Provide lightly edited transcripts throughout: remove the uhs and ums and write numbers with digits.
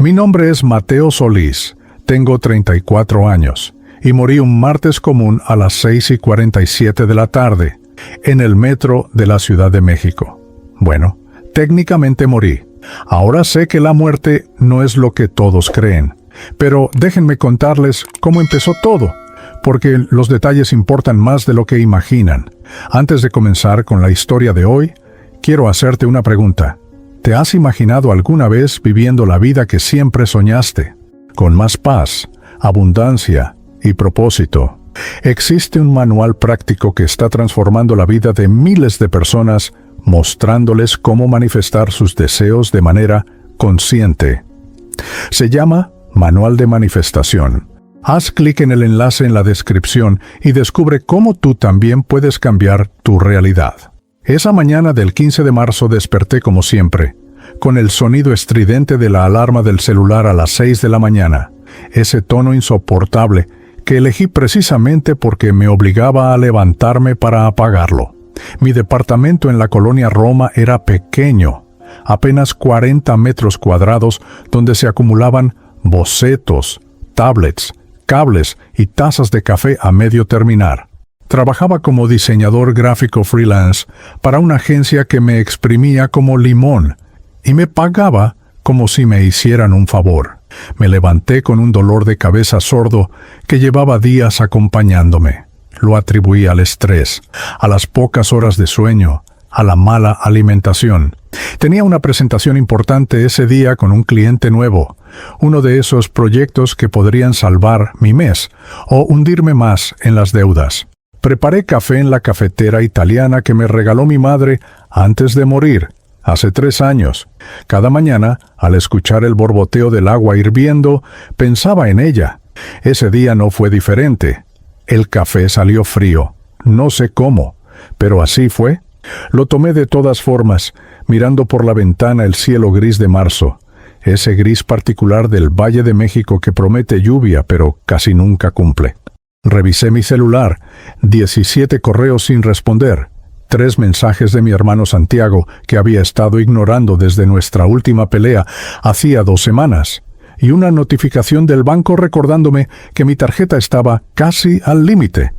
Mi nombre es Mateo Solís, tengo 34 años y morí un martes común a las 6:47 de la tarde en el metro de la Ciudad de México. Bueno, técnicamente morí. Ahora sé que la muerte no es lo que todos creen, pero déjenme contarles cómo empezó todo, porque los detalles importan más de lo que imaginan. Antes de comenzar con la historia de hoy, quiero hacerte una pregunta. ¿Te has imaginado alguna vez viviendo la vida que siempre soñaste? Con más paz, abundancia y propósito. Existe un manual práctico que está transformando la vida de miles de personas, mostrándoles cómo manifestar sus deseos de manera consciente. Se llama Manual de Manifestación. Haz clic en el enlace en la descripción y descubre cómo tú también puedes cambiar tu realidad. Esa mañana del 15 de marzo desperté como siempre, con el sonido estridente de la alarma del celular a las 6 de la mañana, ese tono insoportable que elegí precisamente porque me obligaba a levantarme para apagarlo. Mi departamento en la colonia Roma era pequeño, apenas 40 metros cuadrados, donde se acumulaban bocetos, tablets, cables y tazas de café a medio terminar. Trabajaba como diseñador gráfico freelance para una agencia que me exprimía como limón y me pagaba como si me hicieran un favor. Me levanté con un dolor de cabeza sordo que llevaba días acompañándome. Lo atribuí al estrés, a las pocas horas de sueño, a la mala alimentación. Tenía una presentación importante ese día con un cliente nuevo, uno de esos proyectos que podrían salvar mi mes o hundirme más en las deudas. Preparé café en la cafetera italiana que me regaló mi madre antes de morir, hace 3 años. Cada mañana, al escuchar el borboteo del agua hirviendo, pensaba en ella. Ese día no fue diferente. El café salió frío. No sé cómo, pero así fue. Lo tomé de todas formas, mirando por la ventana el cielo gris de marzo, ese gris particular del Valle de México que promete lluvia, pero casi nunca cumple. Revisé mi celular, 17 correos sin responder, 3 mensajes de mi hermano Santiago que había estado ignorando desde nuestra última pelea hacía 2 semanas, y una notificación del banco recordándome que mi tarjeta estaba casi al límite.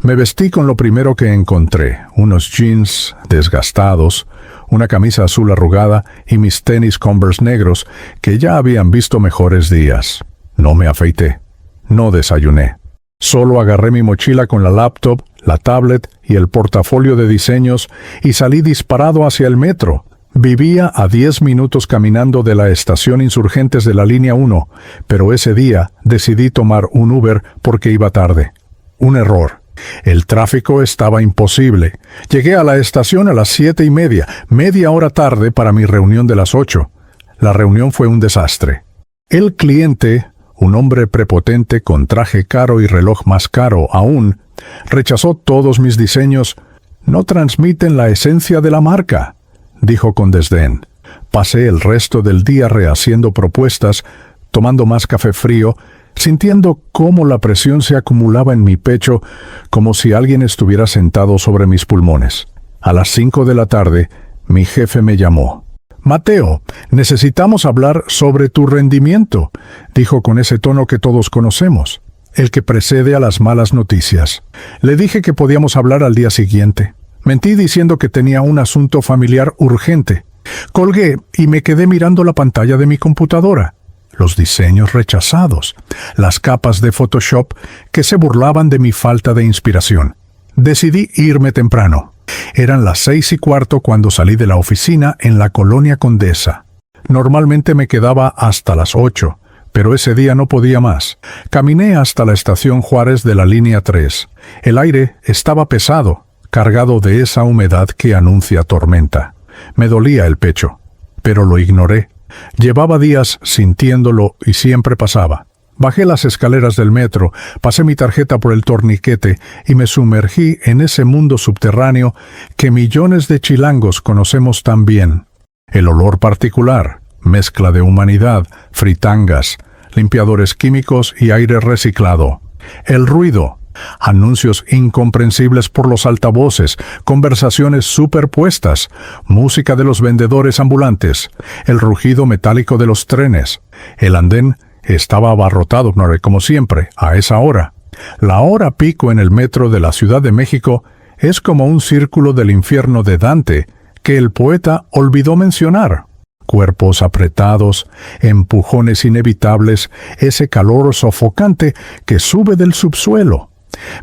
Me vestí con lo primero que encontré, unos jeans desgastados, una camisa azul arrugada y mis tenis Converse negros que ya habían visto mejores días. No me afeité, no desayuné. Solo agarré mi mochila con la laptop, la tablet y el portafolio de diseños y salí disparado hacia el metro. Vivía a 10 minutos caminando de la estación Insurgentes de la línea 1, pero ese día decidí tomar un Uber porque iba tarde. Un error. El tráfico estaba imposible. Llegué a la estación a las 7:30, media hora tarde para mi reunión de las 8. La reunión fue un desastre. El cliente, un hombre prepotente con traje caro y reloj más caro aún, rechazó todos mis diseños. No transmiten la esencia de la marca, dijo con desdén. Pasé el resto del día rehaciendo propuestas, tomando más café frío, sintiendo cómo la presión se acumulaba en mi pecho, como si alguien estuviera sentado sobre mis pulmones. A las 5 de la tarde, mi jefe me llamó. «Mateo, necesitamos hablar sobre tu rendimiento», dijo con ese tono que todos conocemos, el que precede a las malas noticias. Le dije que podíamos hablar al día siguiente. Mentí diciendo que tenía un asunto familiar urgente. Colgué y me quedé mirando la pantalla de mi computadora. Los diseños rechazados, las capas de Photoshop que se burlaban de mi falta de inspiración. Decidí irme temprano. Eran las 6:15 cuando salí de la oficina en la Colonia Condesa. Normalmente me quedaba hasta las 8, pero ese día no podía más. Caminé hasta la estación Juárez de la línea 3. El aire estaba pesado, cargado de esa humedad que anuncia tormenta. Me dolía el pecho, pero lo ignoré. Llevaba días sintiéndolo y siempre pasaba. Bajé las escaleras del metro, pasé mi tarjeta por el torniquete y me sumergí en ese mundo subterráneo que millones de chilangos conocemos tan bien. El olor particular, mezcla de humanidad, fritangas, limpiadores químicos y aire reciclado. El ruido, Anuncios incomprensibles por los altavoces, conversaciones superpuestas, música de los vendedores ambulantes, el rugido metálico de los trenes. El andén estaba abarrotado, como siempre, a esa hora. La hora pico en el metro de la Ciudad de México es como un círculo del infierno de Dante que el poeta olvidó mencionar. Cuerpos apretados, empujones inevitables, ese calor sofocante que sube del subsuelo.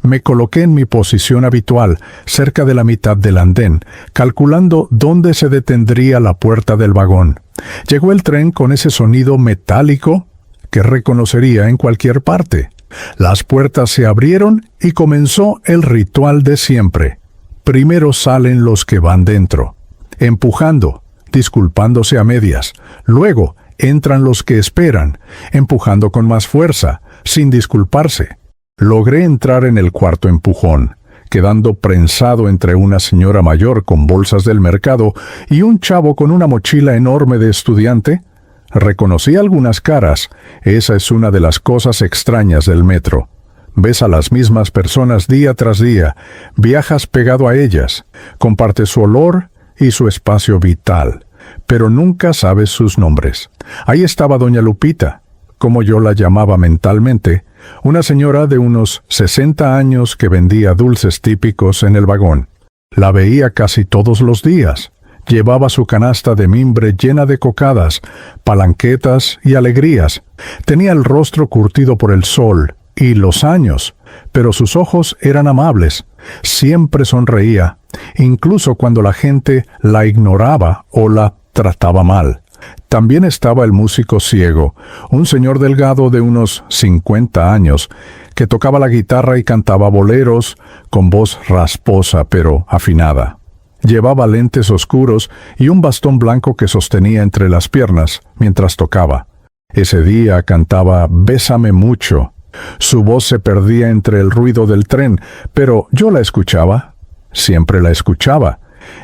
Me coloqué en mi posición habitual, cerca de la mitad del andén, calculando dónde se detendría la puerta del vagón. Llegó el tren con ese sonido metálico que reconocería en cualquier parte. Las puertas se abrieron y comenzó el ritual de siempre. Primero salen los que van dentro, empujando, disculpándose a medias. Luego entran los que esperan, empujando con más fuerza, sin disculparse. Logré entrar en el cuarto empujón, quedando prensado entre una señora mayor con bolsas del mercado y un chavo con una mochila enorme de estudiante. Reconocí algunas caras. Esa es una de las cosas extrañas del metro. Ves a las mismas personas día tras día, viajas pegado a ellas, compartes su olor y su espacio vital, pero nunca sabes sus nombres. Ahí estaba doña Lupita, como yo la llamaba mentalmente, una señora de unos 60 años que vendía dulces típicos en el vagón. La veía casi todos los días. Llevaba su canasta de mimbre llena de cocadas, palanquetas y alegrías. Tenía el rostro curtido por el sol y los años, pero sus ojos eran amables. Siempre sonreía, incluso cuando la gente la ignoraba o la trataba mal. También estaba el músico ciego, un señor delgado de unos 50 años, que tocaba la guitarra y cantaba boleros con voz rasposa pero afinada. Llevaba lentes oscuros y un bastón blanco que sostenía entre las piernas mientras tocaba. Ese día cantaba Bésame mucho. Su voz se perdía entre el ruido del tren, pero yo la escuchaba, siempre la escuchaba.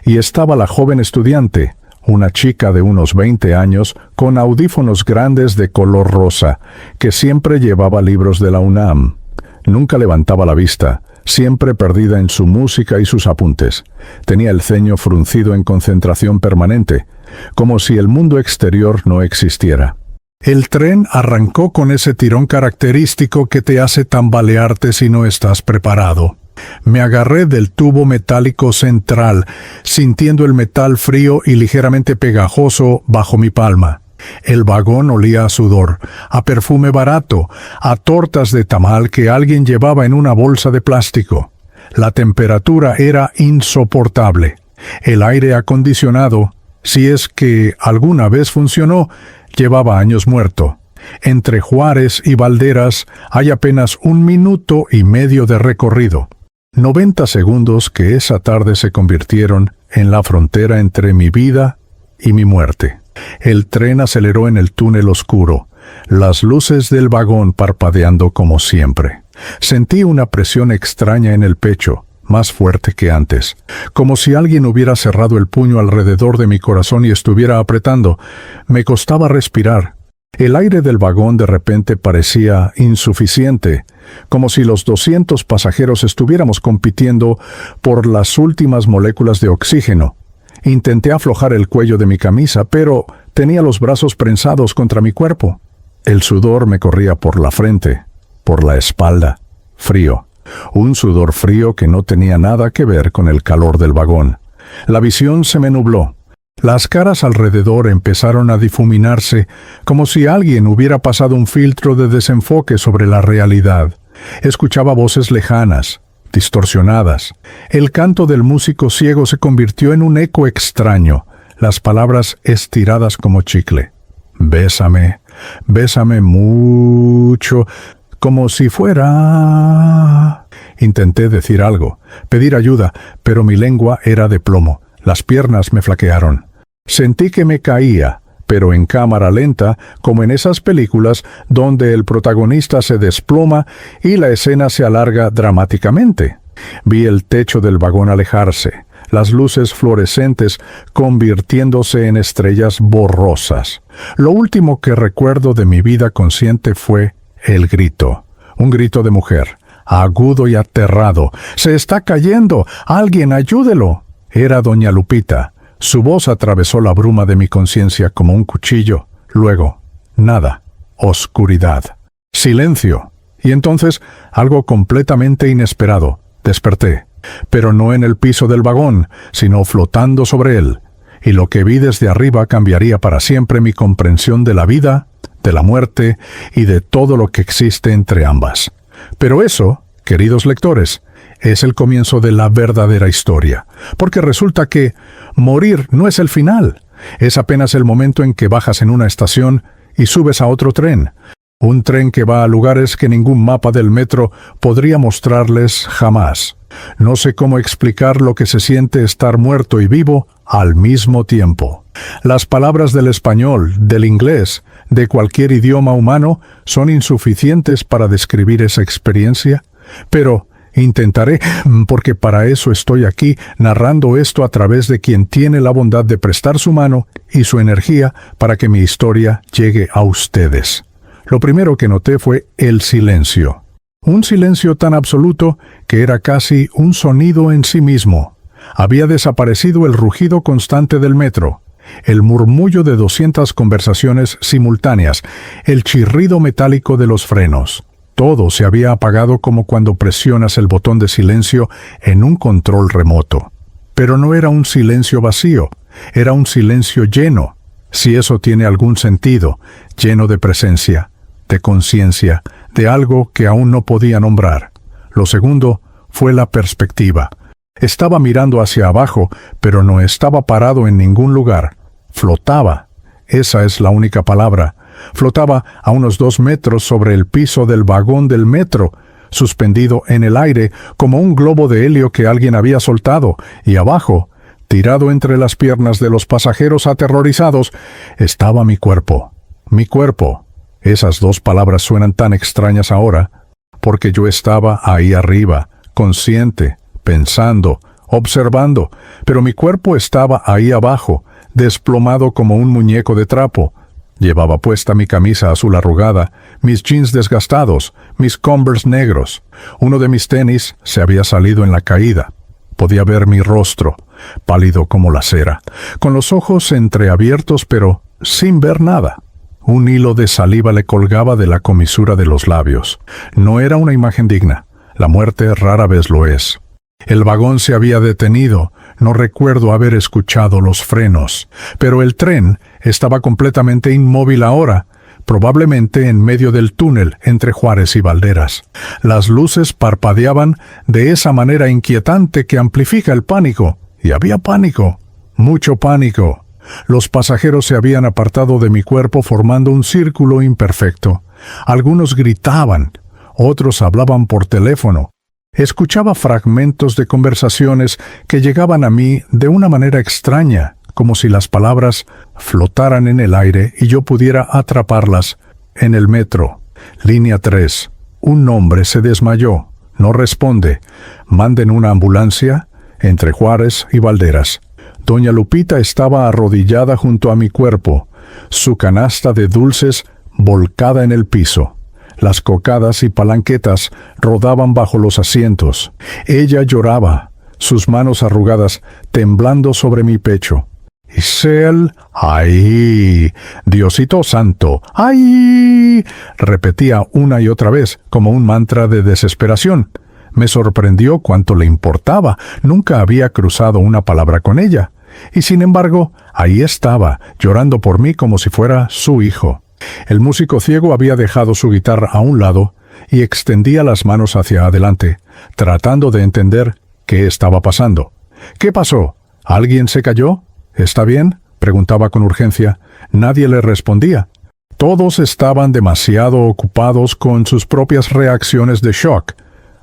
Y estaba la joven estudiante, una chica de unos 20 años, con audífonos grandes de color rosa, que siempre llevaba libros de la UNAM. Nunca levantaba la vista, siempre perdida en su música y sus apuntes. Tenía el ceño fruncido en concentración permanente, como si el mundo exterior no existiera. El tren arrancó con ese tirón característico que te hace tambalearte si no estás preparado. Me agarré del tubo metálico central, sintiendo el metal frío y ligeramente pegajoso bajo mi palma. El vagón olía a sudor, a perfume barato, a tortas de tamal que alguien llevaba en una bolsa de plástico. La temperatura era insoportable. El aire acondicionado, si es que alguna vez funcionó, llevaba años muerto. Entre Juárez y Valderas hay apenas 1 minuto y medio de recorrido. 90 segundos que esa tarde se convirtieron en la frontera entre mi vida y mi muerte. El tren aceleró en el túnel oscuro, las luces del vagón parpadeando como siempre. Sentí una presión extraña en el pecho, más fuerte que antes, como si alguien hubiera cerrado el puño alrededor de mi corazón y estuviera apretando. Me costaba respirar. El aire del vagón de repente parecía insuficiente, como si los 200 pasajeros estuviéramos compitiendo por las últimas moléculas de oxígeno. Intenté aflojar el cuello de mi camisa, pero tenía los brazos prensados contra mi cuerpo. El sudor me corría por la frente, por la espalda, frío. Un sudor frío que no tenía nada que ver con el calor del vagón. La visión se me nubló. Las caras alrededor empezaron a difuminarse, como si alguien hubiera pasado un filtro de desenfoque sobre la realidad. Escuchaba voces lejanas, distorsionadas. El canto del músico ciego se convirtió en un eco extraño, las palabras estiradas como chicle. Bésame, bésame mucho, como si fuera... Intenté decir algo, pedir ayuda, pero mi lengua era de plomo. Las piernas me flaquearon. Sentí que me caía, pero en cámara lenta, como en esas películas donde el protagonista se desploma y la escena se alarga dramáticamente. Vi el techo del vagón alejarse, las luces fluorescentes convirtiéndose en estrellas borrosas. Lo último que recuerdo de mi vida consciente fue el grito, un grito de mujer, agudo y aterrado. «¡Se está cayendo! ¡Alguien ayúdelo!». Era doña Lupita. Su voz atravesó la bruma de mi conciencia como un cuchillo. Luego, nada. Oscuridad. Silencio. Y entonces, algo completamente inesperado. Desperté. Pero no en el piso del vagón, sino flotando sobre él. Y lo que vi desde arriba cambiaría para siempre mi comprensión de la vida, de la muerte y de todo lo que existe entre ambas. Pero eso, queridos lectores, es el comienzo de la verdadera historia, porque resulta que morir no es el final, es apenas el momento en que bajas en una estación y subes a otro tren, un tren que va a lugares que ningún mapa del metro podría mostrarles jamás. No sé cómo explicar lo que se siente estar muerto y vivo al mismo tiempo. Las palabras del español, del inglés, de cualquier idioma humano son insuficientes para describir esa experiencia, pero intentaré, porque para eso estoy aquí, narrando esto a través de quien tiene la bondad de prestar su mano y su energía para que mi historia llegue a ustedes. Lo primero que noté fue el silencio. Un silencio tan absoluto que era casi un sonido en sí mismo. Había desaparecido el rugido constante del metro, el murmullo de 200 conversaciones simultáneas, el chirrido metálico de los frenos. Todo se había apagado como cuando presionas el botón de silencio en un control remoto. Pero no era un silencio vacío, era un silencio lleno, si eso tiene algún sentido, lleno de presencia, de conciencia, de algo que aún no podía nombrar. Lo segundo fue la perspectiva. Estaba mirando hacia abajo, pero no estaba parado en ningún lugar. Flotaba. Esa es la única palabra. Flotaba a unos 2 metros sobre el piso del vagón del metro, suspendido en el aire como un globo de helio que alguien había soltado, y abajo, tirado entre las piernas de los pasajeros aterrorizados, estaba mi cuerpo. Mi cuerpo. Esas 2 palabras suenan tan extrañas ahora, porque yo estaba ahí arriba, consciente, pensando, observando, pero mi cuerpo estaba ahí abajo, desplomado como un muñeco de trapo. Llevaba puesta mi camisa azul arrugada, mis jeans desgastados, mis Converse negros. Uno de mis tenis se había salido en la caída. Podía ver mi rostro, pálido como la cera, con los ojos entreabiertos pero sin ver nada. Un hilo de saliva le colgaba de la comisura de los labios. No era una imagen digna. La muerte rara vez lo es. El vagón se había detenido. No recuerdo haber escuchado los frenos. Pero el tren estaba completamente inmóvil ahora, probablemente en medio del túnel entre Juárez y Valderas. Las luces parpadeaban de esa manera inquietante que amplifica el pánico. Y había pánico. Mucho pánico. Los pasajeros se habían apartado de mi cuerpo formando un círculo imperfecto. Algunos gritaban, otros hablaban por teléfono. Escuchaba fragmentos de conversaciones que llegaban a mí de una manera extraña, como si las palabras flotaran en el aire y yo pudiera atraparlas. En el metro, línea 3, un hombre se desmayó. No responde. Manden una ambulancia entre Juárez y Valderas. Doña Lupita estaba arrodillada junto a mi cuerpo, su canasta de dulces volcada en el piso. Las cocadas y palanquetas rodaban bajo los asientos. Ella lloraba, sus manos arrugadas temblando sobre mi pecho. Isel, ¡ay! Diosito santo, ¡ay! Repetía una y otra vez, como un mantra de desesperación. Me sorprendió cuánto le importaba. Nunca había cruzado una palabra con ella. Y sin embargo, ahí estaba, llorando por mí como si fuera su hijo. El músico ciego había dejado su guitarra a un lado y extendía las manos hacia adelante, tratando de entender qué estaba pasando. ¿Qué pasó? ¿Alguien se cayó? ¿Está bien?, preguntaba con urgencia. Nadie le respondía. Todos estaban demasiado ocupados con sus propias reacciones de shock.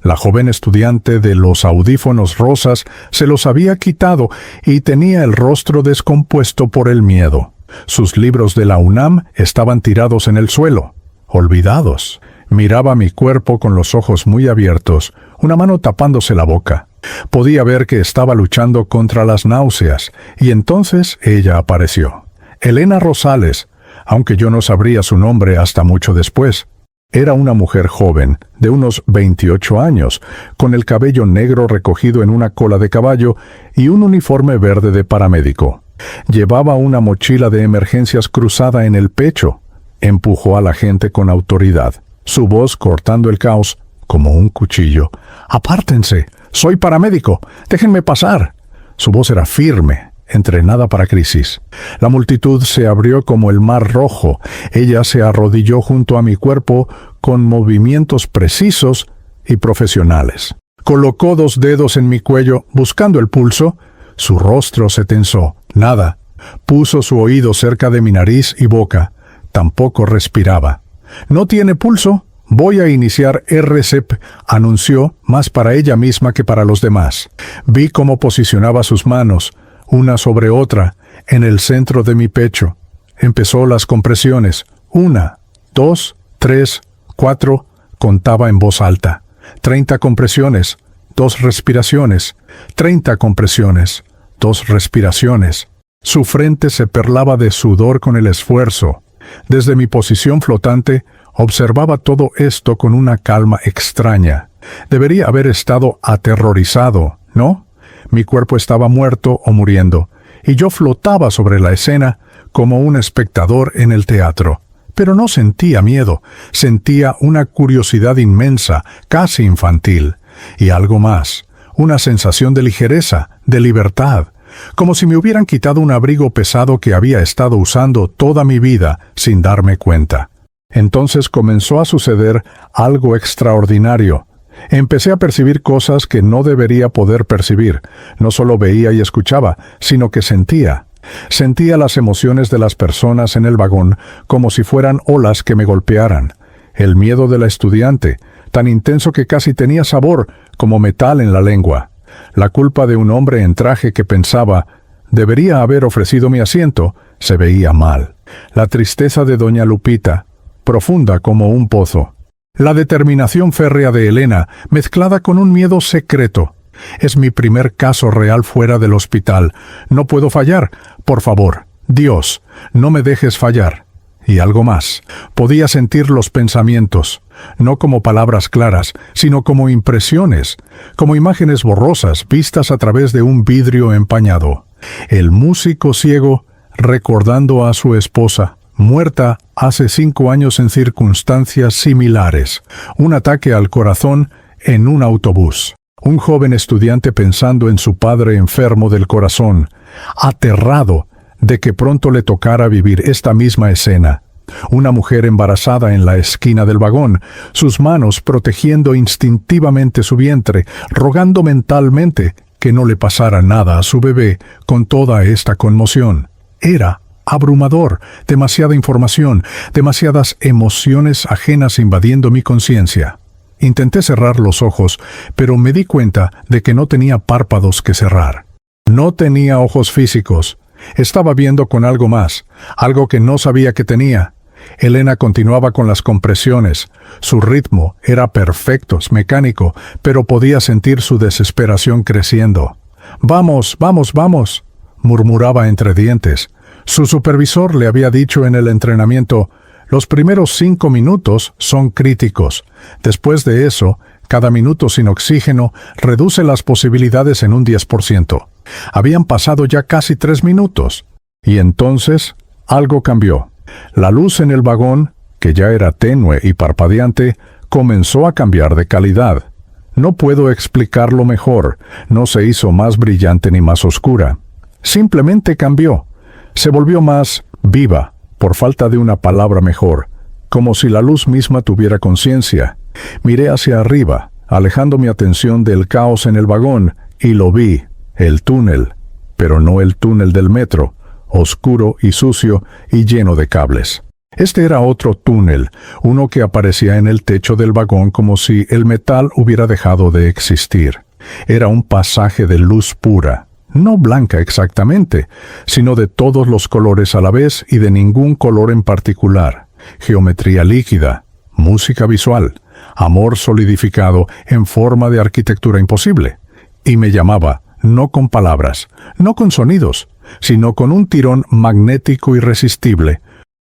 La joven estudiante de los audífonos rosas se los había quitado y tenía el rostro descompuesto por el miedo. Sus libros de la UNAM estaban tirados en el suelo, olvidados. Miraba mi cuerpo con los ojos muy abiertos, una mano tapándose la boca. Podía ver que estaba luchando contra las náuseas, y entonces ella apareció. Elena Rosales, aunque yo no sabría su nombre hasta mucho después. Era una mujer joven, de unos 28 años, con el cabello negro recogido en una cola de caballo y un uniforme verde de paramédico. Llevaba una mochila de emergencias cruzada en el pecho. Empujó a la gente con autoridad, su voz cortando el caos como un cuchillo. «¡Apártense! ¡Soy paramédico! ¡Déjenme pasar!». Su voz era firme, entrenada para crisis. La multitud se abrió como el mar rojo. Ella se arrodilló junto a mi cuerpo con movimientos precisos y profesionales. Colocó 2 dedos en mi cuello, buscando el pulso. Su rostro se tensó. Nada. Puso su oído cerca de mi nariz y boca. Tampoco respiraba. «¿No tiene pulso? Voy a iniciar RCP», anunció, más para ella misma que para los demás. Vi cómo posicionaba sus manos, una sobre otra, en el centro de mi pecho. Empezó las compresiones. 1, 2, 3, 4, contaba en voz alta. 30 compresiones, 2 respiraciones. 30 compresiones, 2 respiraciones. Su frente se perlaba de sudor con el esfuerzo. Desde mi posición flotante, observaba todo esto con una calma extraña. Debería haber estado aterrorizado, ¿no? Mi cuerpo estaba muerto o muriendo, y yo flotaba sobre la escena como un espectador en el teatro. Pero no sentía miedo, sentía una curiosidad inmensa, casi infantil, y algo más, una sensación de ligereza, de libertad, como si me hubieran quitado un abrigo pesado que había estado usando toda mi vida sin darme cuenta. Entonces comenzó a suceder algo extraordinario. Empecé a percibir cosas que no debería poder percibir. No solo veía y escuchaba, sino que sentía. Sentía las emociones de las personas en el vagón como si fueran olas que me golpearan. El miedo de la estudiante, tan intenso que casi tenía sabor, como metal en la lengua. La culpa de un hombre en traje que pensaba, debería haber ofrecido mi asiento, se veía mal. La tristeza de doña Lupita, profunda como un pozo. La determinación férrea de Elena, mezclada con un miedo secreto. Es mi primer caso real fuera del hospital. No puedo fallar. Por favor, Dios, no me dejes fallar. Y algo más. Podía sentir los pensamientos, no como palabras claras, sino como impresiones, como imágenes borrosas vistas a través de un vidrio empañado. El músico ciego recordando a su esposa, muerta hace 5 años en circunstancias similares. Un ataque al corazón en un autobús. Un joven estudiante pensando en su padre enfermo del corazón, aterrado de que pronto le tocara vivir esta misma escena. Una mujer embarazada en la esquina del vagón, sus manos protegiendo instintivamente su vientre, rogando mentalmente que no le pasara nada a su bebé con toda esta conmoción. Era abrumador, demasiada información, demasiadas emociones ajenas invadiendo mi conciencia. Intenté cerrar los ojos, pero me di cuenta de que no tenía párpados que cerrar. No tenía ojos físicos. Estaba viendo con algo más, algo que no sabía que tenía. Elena continuaba con las compresiones. Su ritmo era perfecto, mecánico, pero podía sentir su desesperación creciendo. «Vamos, vamos, vamos», murmuraba entre dientes. Su supervisor le había dicho en el entrenamiento, «Los primeros 5 minutos son críticos. Después de eso, cada minuto sin oxígeno reduce las posibilidades en un 10%. Habían pasado ya casi 3 minutos. Y entonces, algo cambió. La luz en el vagón, que ya era tenue y parpadeante, comenzó a cambiar de calidad. No puedo explicarlo mejor. No se hizo más brillante ni más oscura. Simplemente cambió. Se volvió más viva, por falta de una palabra mejor, como si la luz misma tuviera conciencia. Miré hacia arriba, alejando mi atención del caos en el vagón, y lo vi, el túnel, pero no el túnel del metro, oscuro y sucio y lleno de cables. Este era otro túnel, uno que aparecía en el techo del vagón como si el metal hubiera dejado de existir. Era un pasaje de luz pura. No blanca exactamente, sino de todos los colores a la vez y de ningún color en particular. Geometría líquida, música visual, amor solidificado en forma de arquitectura imposible. Y me llamaba, no con palabras, no con sonidos, sino con un tirón magnético irresistible,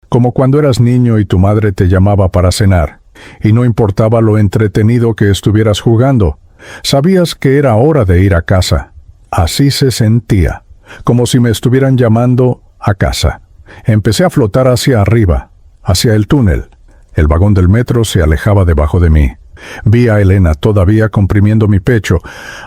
como cuando eras niño y tu madre te llamaba para cenar, y no importaba lo entretenido que estuvieras jugando. Sabías que era hora de ir a casa. Así se sentía, como si me estuvieran llamando a casa. Empecé a flotar hacia arriba, hacia el túnel. El vagón del metro se alejaba debajo de mí. Vi a Elena todavía comprimiendo mi pecho,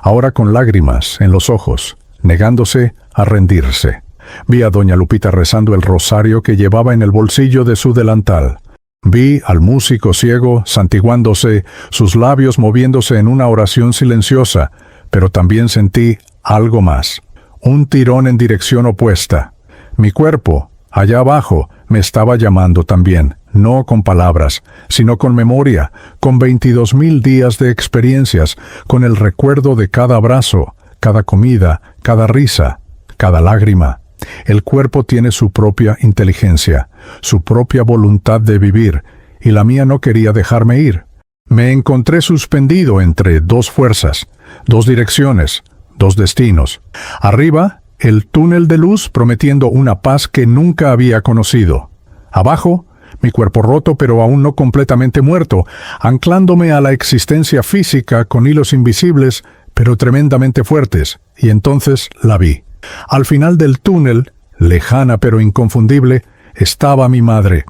ahora con lágrimas en los ojos, negándose a rendirse. Vi a doña Lupita rezando el rosario que llevaba en el bolsillo de su delantal. Vi al músico ciego santiguándose, sus labios moviéndose en una oración silenciosa, pero también sentí algo más. Un tirón en dirección opuesta. Mi cuerpo, allá abajo, me estaba llamando también, no con palabras, sino con memoria, con 22,000 días de experiencias, con el recuerdo de cada abrazo, cada comida, cada risa, cada lágrima. El cuerpo tiene su propia inteligencia, su propia voluntad de vivir, y la mía no quería dejarme ir. Me encontré suspendido entre dos fuerzas, dos direcciones, dos destinos. Arriba, el túnel de luz prometiendo una paz que nunca había conocido. Abajo, mi cuerpo roto pero aún no completamente muerto, anclándome a la existencia física con hilos invisibles pero tremendamente fuertes, y entonces la vi. Al final del túnel, lejana pero inconfundible, estaba mi madre,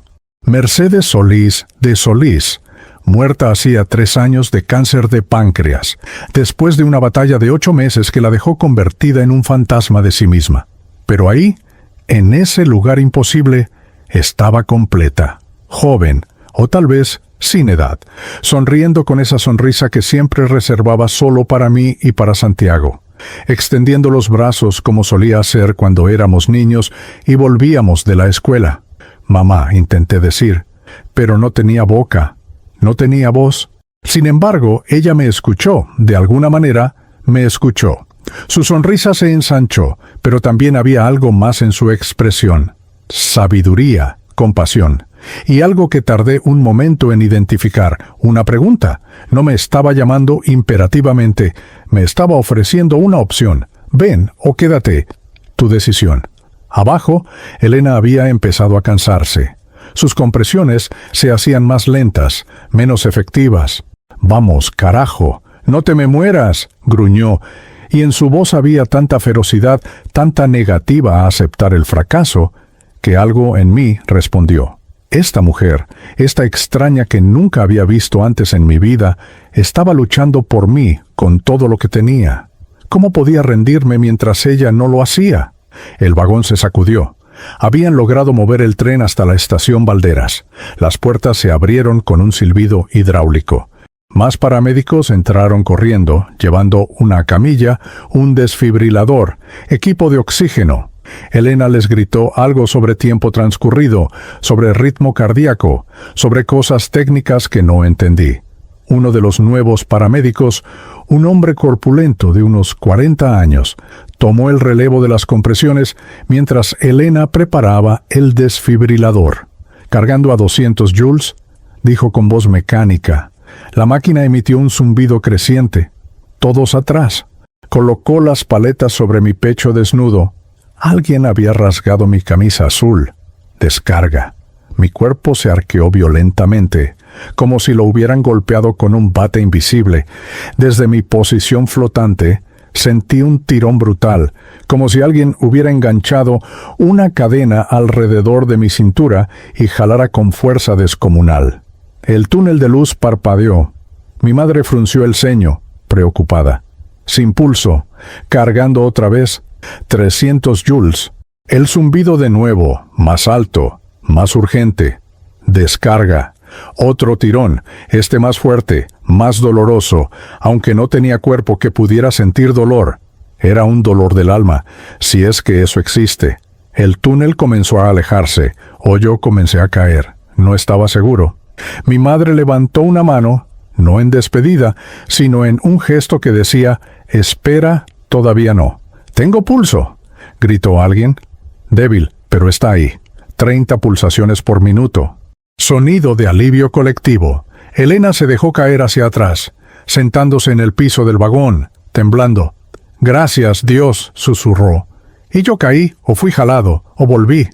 Mercedes Solís de Solís, muerta hacía 3 años de cáncer de páncreas, después de una batalla de 8 meses que la dejó convertida en un fantasma de sí misma. Pero ahí, en ese lugar imposible, estaba completa, joven, o tal vez sin edad, sonriendo con esa sonrisa que siempre reservaba solo para mí y para Santiago, extendiendo los brazos como solía hacer cuando éramos niños y volvíamos de la escuela. Mamá, intenté decir, pero no tenía boca, no tenía voz. Sin embargo, ella me escuchó, de alguna manera, me escuchó. Su sonrisa se ensanchó, pero también había algo más en su expresión. Sabiduría, compasión. Y algo que tardé un momento en identificar, una pregunta. No me estaba llamando imperativamente, me estaba ofreciendo una opción. Ven o quédate. Tu decisión. Abajo, Elena había empezado a cansarse. Sus compresiones se hacían más lentas, menos efectivas. «Vamos, carajo, no te me mueras», gruñó, y en su voz había tanta ferocidad, tanta negativa a aceptar el fracaso, que algo en mí respondió. Esta mujer, esta extraña que nunca había visto antes en mi vida, estaba luchando por mí con todo lo que tenía. ¿Cómo podía rendirme mientras ella no lo hacía? El vagón se sacudió. Habían logrado mover el tren hasta la estación Valderas. Las puertas se abrieron con un silbido hidráulico. Más paramédicos entraron corriendo, llevando una camilla, un desfibrilador, equipo de oxígeno. Elena les gritó algo sobre tiempo transcurrido, sobre ritmo cardíaco, sobre cosas técnicas que no entendí. Uno de los nuevos paramédicos, un hombre corpulento de unos 40 años, tomó el relevo de las compresiones mientras Elena preparaba el desfibrilador. Cargando a 200 joules, dijo con voz mecánica. La máquina emitió un zumbido creciente. Todos atrás. Colocó las paletas sobre mi pecho desnudo. Alguien había rasgado mi camisa azul. Descarga. Mi cuerpo se arqueó violentamente, como si lo hubieran golpeado con un bate invisible. Desde mi posición flotante, sentí un tirón brutal, como si alguien hubiera enganchado una cadena alrededor de mi cintura y jalara con fuerza descomunal. El túnel de luz parpadeó. Mi madre frunció el ceño, preocupada. Sin pulso, cargando otra vez, 300 joules. El zumbido de nuevo, más alto, más urgente. Descarga. Otro tirón, este más fuerte, más doloroso, aunque no tenía cuerpo que pudiera sentir dolor. Era un dolor del alma, si es que eso existe. El túnel comenzó a alejarse, o yo comencé a caer. No estaba seguro. Mi madre levantó una mano, no en despedida, sino en un gesto que decía, «Espera, todavía no». «Tengo pulso», gritó alguien. Débil, pero está ahí. 30 pulsaciones por minuto. Sonido de alivio colectivo. Elena se dejó caer hacia atrás, sentándose en el piso del vagón, temblando. «Gracias, Dios», susurró. Y yo caí, o fui jalado, o volví.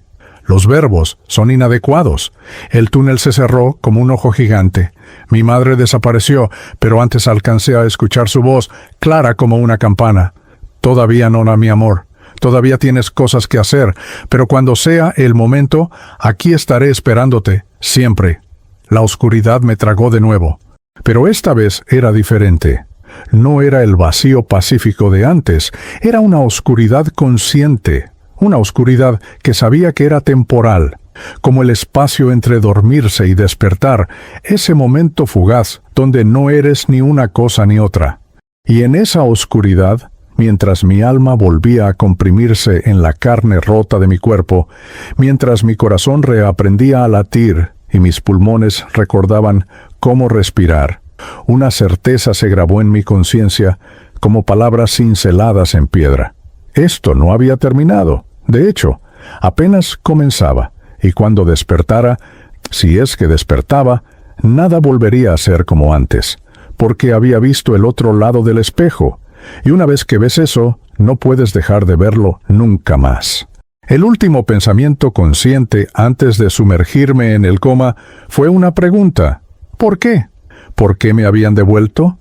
Los verbos son inadecuados. El túnel se cerró como un ojo gigante. Mi madre desapareció, pero antes alcancé a escuchar su voz, clara como una campana. Todavía no, mi amor. Todavía tienes cosas que hacer, pero cuando sea el momento, aquí estaré esperándote, siempre. La oscuridad me tragó de nuevo. Pero esta vez era diferente. No era el vacío pacífico de antes, era una oscuridad consciente. Una oscuridad que sabía que era temporal, como el espacio entre dormirse y despertar, ese momento fugaz donde no eres ni una cosa ni otra. Y en esa oscuridad, mientras mi alma volvía a comprimirse en la carne rota de mi cuerpo, mientras mi corazón reaprendía a latir y mis pulmones recordaban cómo respirar, una certeza se grabó en mi conciencia como palabras cinceladas en piedra. Esto no había terminado. De hecho, apenas comenzaba, y cuando despertara, si es que despertaba, nada volvería a ser como antes, porque había visto el otro lado del espejo, y una vez que ves eso, no puedes dejar de verlo nunca más. El último pensamiento consciente antes de sumergirme en el coma fue una pregunta. ¿Por qué? ¿Por qué me habían devuelto?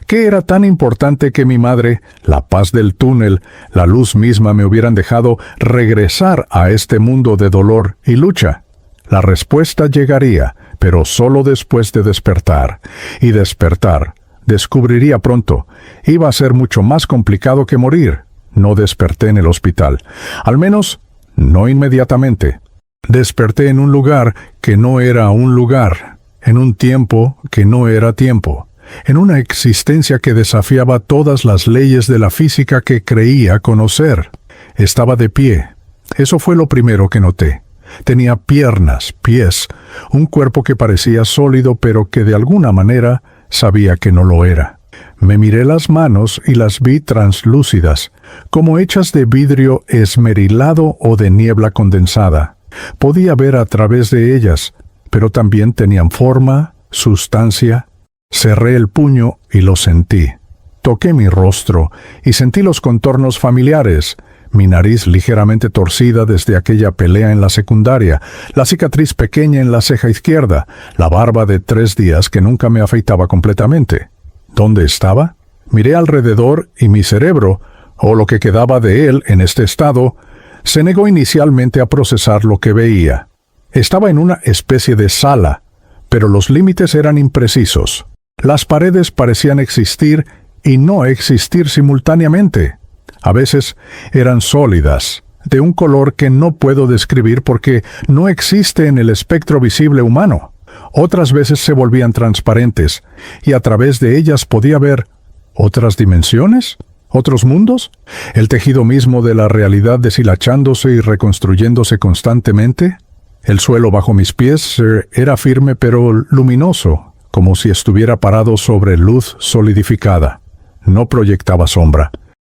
¿Qué era tan importante que mi madre, la paz del túnel, la luz misma me hubieran dejado regresar a este mundo de dolor y lucha? La respuesta llegaría, pero solo después de despertar. Y despertar, descubriría pronto, iba a ser mucho más complicado que morir. No desperté en el hospital. Al menos, no inmediatamente. Desperté en un lugar que no era un lugar, en un tiempo que no era tiempo. En una existencia que desafiaba todas las leyes de la física que creía conocer. Estaba de pie. Eso fue lo primero que noté. Tenía piernas, pies, un cuerpo que parecía sólido pero que de alguna manera sabía que no lo era. Me miré las manos y las vi translúcidas, como hechas de vidrio esmerilado o de niebla condensada. Podía ver a través de ellas, pero también tenían forma, sustancia. Cerré el puño y lo sentí. Toqué mi rostro y sentí los contornos familiares, mi nariz ligeramente torcida desde aquella pelea en la secundaria, la cicatriz pequeña en la ceja izquierda, la barba de 3 días que nunca me afeitaba completamente. ¿Dónde estaba? Miré alrededor y mi cerebro, o lo que quedaba de él en este estado, se negó inicialmente a procesar lo que veía. Estaba en una especie de sala, pero los límites eran imprecisos. Las paredes parecían existir y no existir simultáneamente. A veces eran sólidas, de un color que no puedo describir porque no existe en el espectro visible humano. Otras veces se volvían transparentes, y a través de ellas podía ver otras dimensiones, otros mundos, el tejido mismo de la realidad deshilachándose y reconstruyéndose constantemente. El suelo bajo mis pies era firme pero luminoso, como si estuviera parado sobre luz solidificada. No proyectaba sombra.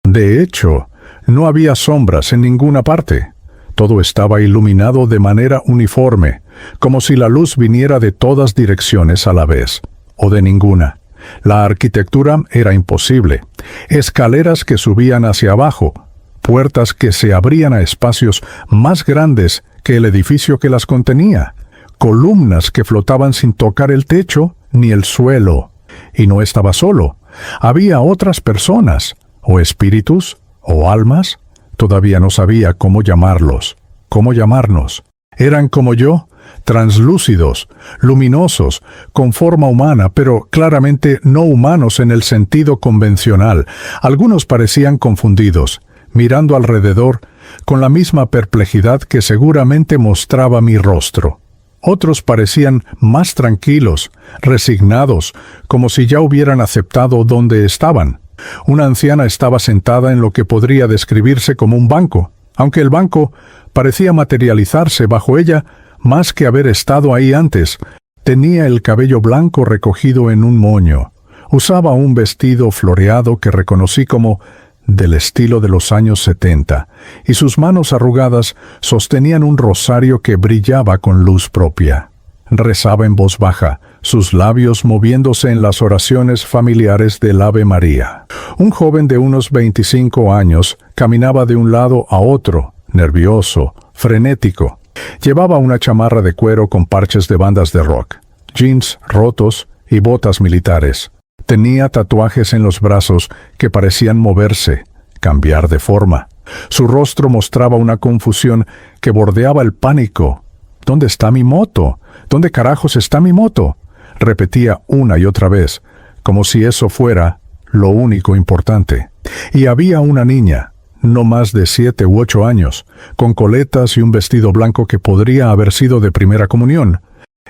De hecho, no había sombras en ninguna parte. Todo estaba iluminado de manera uniforme, como si la luz viniera de todas direcciones a la vez, o de ninguna. La arquitectura era imposible. Escaleras que subían hacia abajo, puertas que se abrían a espacios más grandes que el edificio que las contenía, columnas que flotaban sin tocar el techo ni el suelo. Y no estaba solo. Había otras personas, o espíritus, o almas. Todavía no sabía cómo llamarlos, cómo llamarnos. Eran como yo, translúcidos, luminosos, con forma humana, pero claramente no humanos en el sentido convencional. Algunos parecían confundidos, mirando alrededor, con la misma perplejidad que seguramente mostraba mi rostro. Otros parecían más tranquilos, resignados, como si ya hubieran aceptado dónde estaban. Una anciana estaba sentada en lo que podría describirse como un banco, aunque el banco parecía materializarse bajo ella más que haber estado ahí antes. Tenía el cabello blanco recogido en un moño. Usaba un vestido floreado que reconocí como del estilo de los años 70, y sus manos arrugadas sostenían un rosario que brillaba con luz propia. Rezaba en voz baja, sus labios moviéndose en las oraciones familiares del Ave María. Un joven de unos 25 años caminaba de un lado a otro, nervioso, frenético. Llevaba una chamarra de cuero con parches de bandas de rock, jeans rotos y botas militares. Tenía tatuajes en los brazos que parecían moverse, cambiar de forma. Su rostro mostraba una confusión que bordeaba el pánico. ¿Dónde está mi moto? ¿Dónde carajos está mi moto? Repetía una y otra vez, como si eso fuera lo único importante. Y había una niña, no más de 7 u 8 años, con coletas y un vestido blanco que podría haber sido de primera comunión.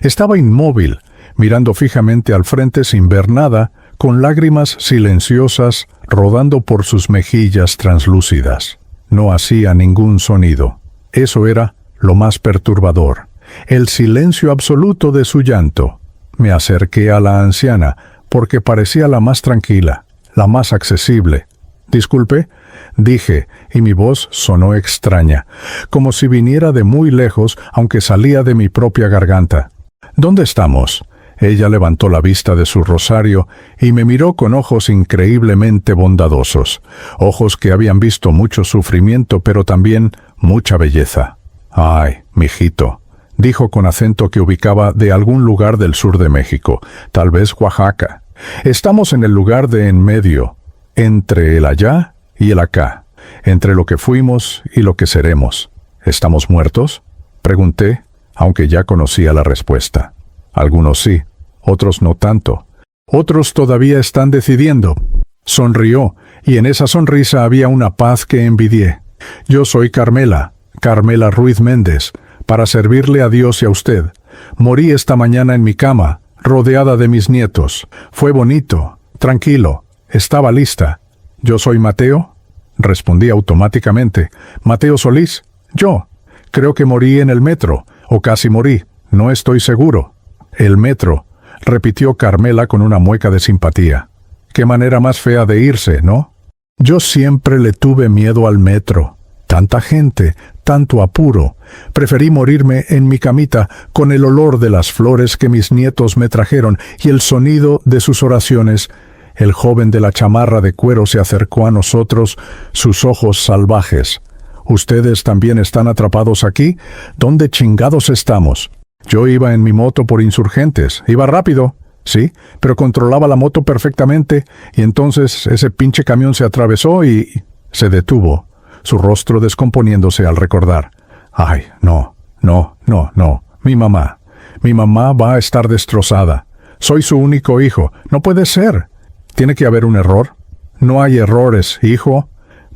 Estaba inmóvil, mirando fijamente al frente sin ver nada, con lágrimas silenciosas rodando por sus mejillas translúcidas. No hacía ningún sonido. Eso era lo más perturbador, el silencio absoluto de su llanto. Me acerqué a la anciana, porque parecía la más tranquila, la más accesible. «Disculpe», dije, y mi voz sonó extraña, como si viniera de muy lejos, aunque salía de mi propia garganta. «¿Dónde estamos?». Ella levantó la vista de su rosario y me miró con ojos increíblemente bondadosos, ojos que habían visto mucho sufrimiento, pero también mucha belleza. «Ay, mijito», dijo con acento que ubicaba de algún lugar del sur de México, tal vez Oaxaca. «Estamos en el lugar de en medio, entre el allá y el acá, entre lo que fuimos y lo que seremos. ¿Estamos muertos?», pregunté, aunque ya conocía la respuesta. «Algunos sí, otros no tanto. Otros todavía están decidiendo». Sonrió, y en esa sonrisa había una paz que envidié. «Yo soy Carmela Ruiz Méndez, para servirle a Dios y a usted. Morí esta mañana en mi cama, rodeada de mis nietos. Fue bonito, tranquilo, estaba lista». «¿Yo soy Mateo?», respondí automáticamente. «¿Mateo Solís?». «Yo. Creo que morí en el metro, o casi morí, no estoy seguro». «El metro», repitió Carmela con una mueca de simpatía. «Qué manera más fea de irse, ¿no?». «Yo siempre le tuve miedo al metro. Tanta gente, tanto apuro. Preferí morirme en mi camita con el olor de las flores que mis nietos me trajeron y el sonido de sus oraciones». El joven de la chamarra de cuero se acercó a nosotros, sus ojos salvajes. «¿Ustedes también están atrapados aquí? ¿Dónde chingados estamos?». «Yo iba en mi moto por Insurgentes. Iba rápido, sí, pero controlaba la moto perfectamente, y entonces ese pinche camión se atravesó y...». Se detuvo, su rostro descomponiéndose al recordar. «Ay, no. Mi mamá va a estar destrozada. Soy su único hijo. No puede ser. Tiene que haber un error». «No hay errores, hijo»,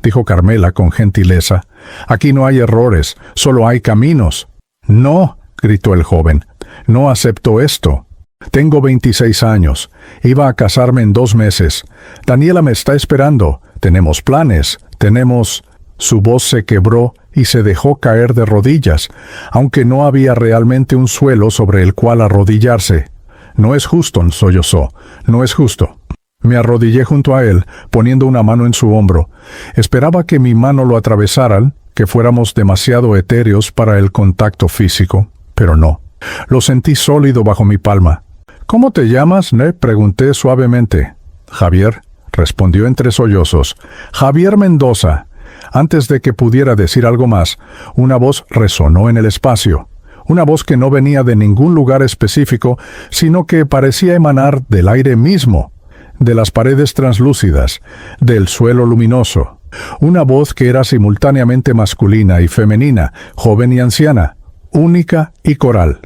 dijo Carmela con gentileza. «Aquí no hay errores, solo hay caminos». «No», gritó el joven, «no acepto esto. Tengo 26 años. Iba a casarme en 2 meses. Daniela me está esperando. Tenemos planes. Tenemos...». Su voz se quebró y se dejó caer de rodillas, aunque no había realmente un suelo sobre el cual arrodillarse. «No es justo», sollozó. «No es justo». Me arrodillé junto a él, poniendo una mano en su hombro. Esperaba que mi mano lo atravesara, que fuéramos demasiado etéreos para el contacto físico, pero no. Lo sentí sólido bajo mi palma. «¿Cómo te llamas?», le pregunté suavemente. «Javier», respondió entre sollozos. «Javier Mendoza». Antes de que pudiera decir algo más, una voz resonó en el espacio. Una voz que no venía de ningún lugar específico, sino que parecía emanar del aire mismo, de las paredes translúcidas, del suelo luminoso. Una voz que era simultáneamente masculina y femenina, joven y anciana, única y coral.